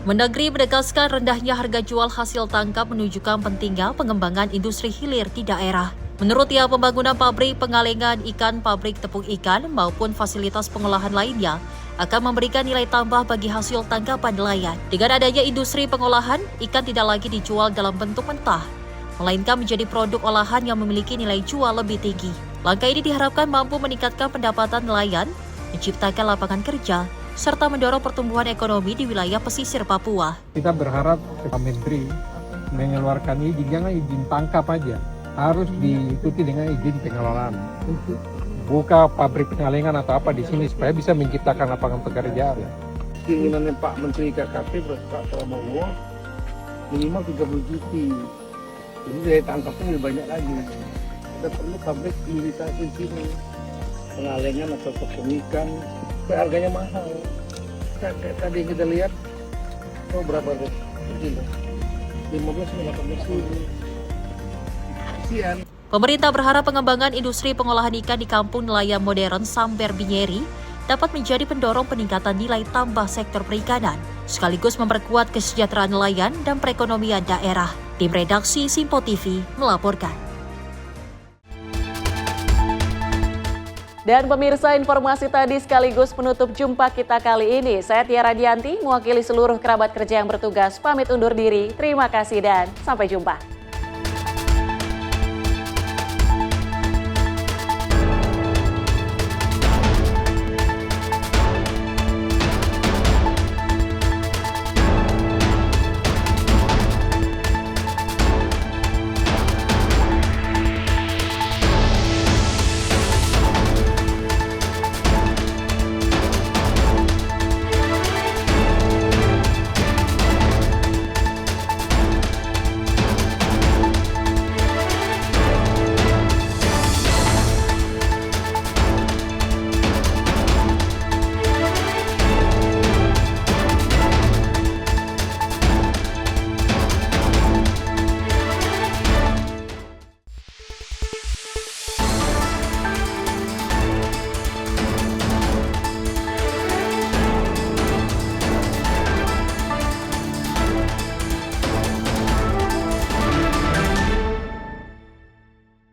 Mendagri menegaskan rendahnya harga jual hasil tangkap menunjukkan pentingnya pengembangan industri hilir di daerah. Menurutnya, pembangunan pabrik pengalengan ikan, pabrik tepung ikan, maupun fasilitas pengolahan lainnya akan memberikan nilai tambah bagi hasil tangkapan nelayan. Dengan adanya industri pengolahan, ikan tidak lagi dijual dalam bentuk mentah, melainkan menjadi produk olahan yang memiliki nilai jual lebih tinggi. Langkah ini diharapkan mampu meningkatkan pendapatan nelayan, menciptakan lapangan kerja, serta mendorong pertumbuhan ekonomi di wilayah pesisir Papua. Kita berharap Pak Menteri mengeluarkan izin, jangan izin tangkap aja, harus diikuti dengan izin pengelolaan. Buka pabrik pengalengan atau apa di sini supaya bisa menciptakan lapangan pekerjaan. Keinginannya Pak Menteri KKP Pak Prabowo minimal 30 juta. Jadi daya tangkapnya lebih banyak lagi. Kita perlu pabrik hilirisasi di sini, pengalengan atau tepung ikan. Harganya mahal. Tadi kita lihat, berapa kilo? 15-18 ribu. Pemerintah berharap pengembangan industri pengolahan ikan di kampung nelayan modern Sambar Binyeri dapat menjadi pendorong peningkatan nilai tambah sektor perikanan, sekaligus memperkuat kesejahteraan nelayan dan perekonomian daerah. Tim redaksi Sinpo TV melaporkan. Dan pemirsa, informasi tadi sekaligus penutup jumpa kita kali ini. Saya Tiara Dianti, mewakili seluruh kerabat kerja yang bertugas, pamit undur diri. Terima kasih dan sampai jumpa.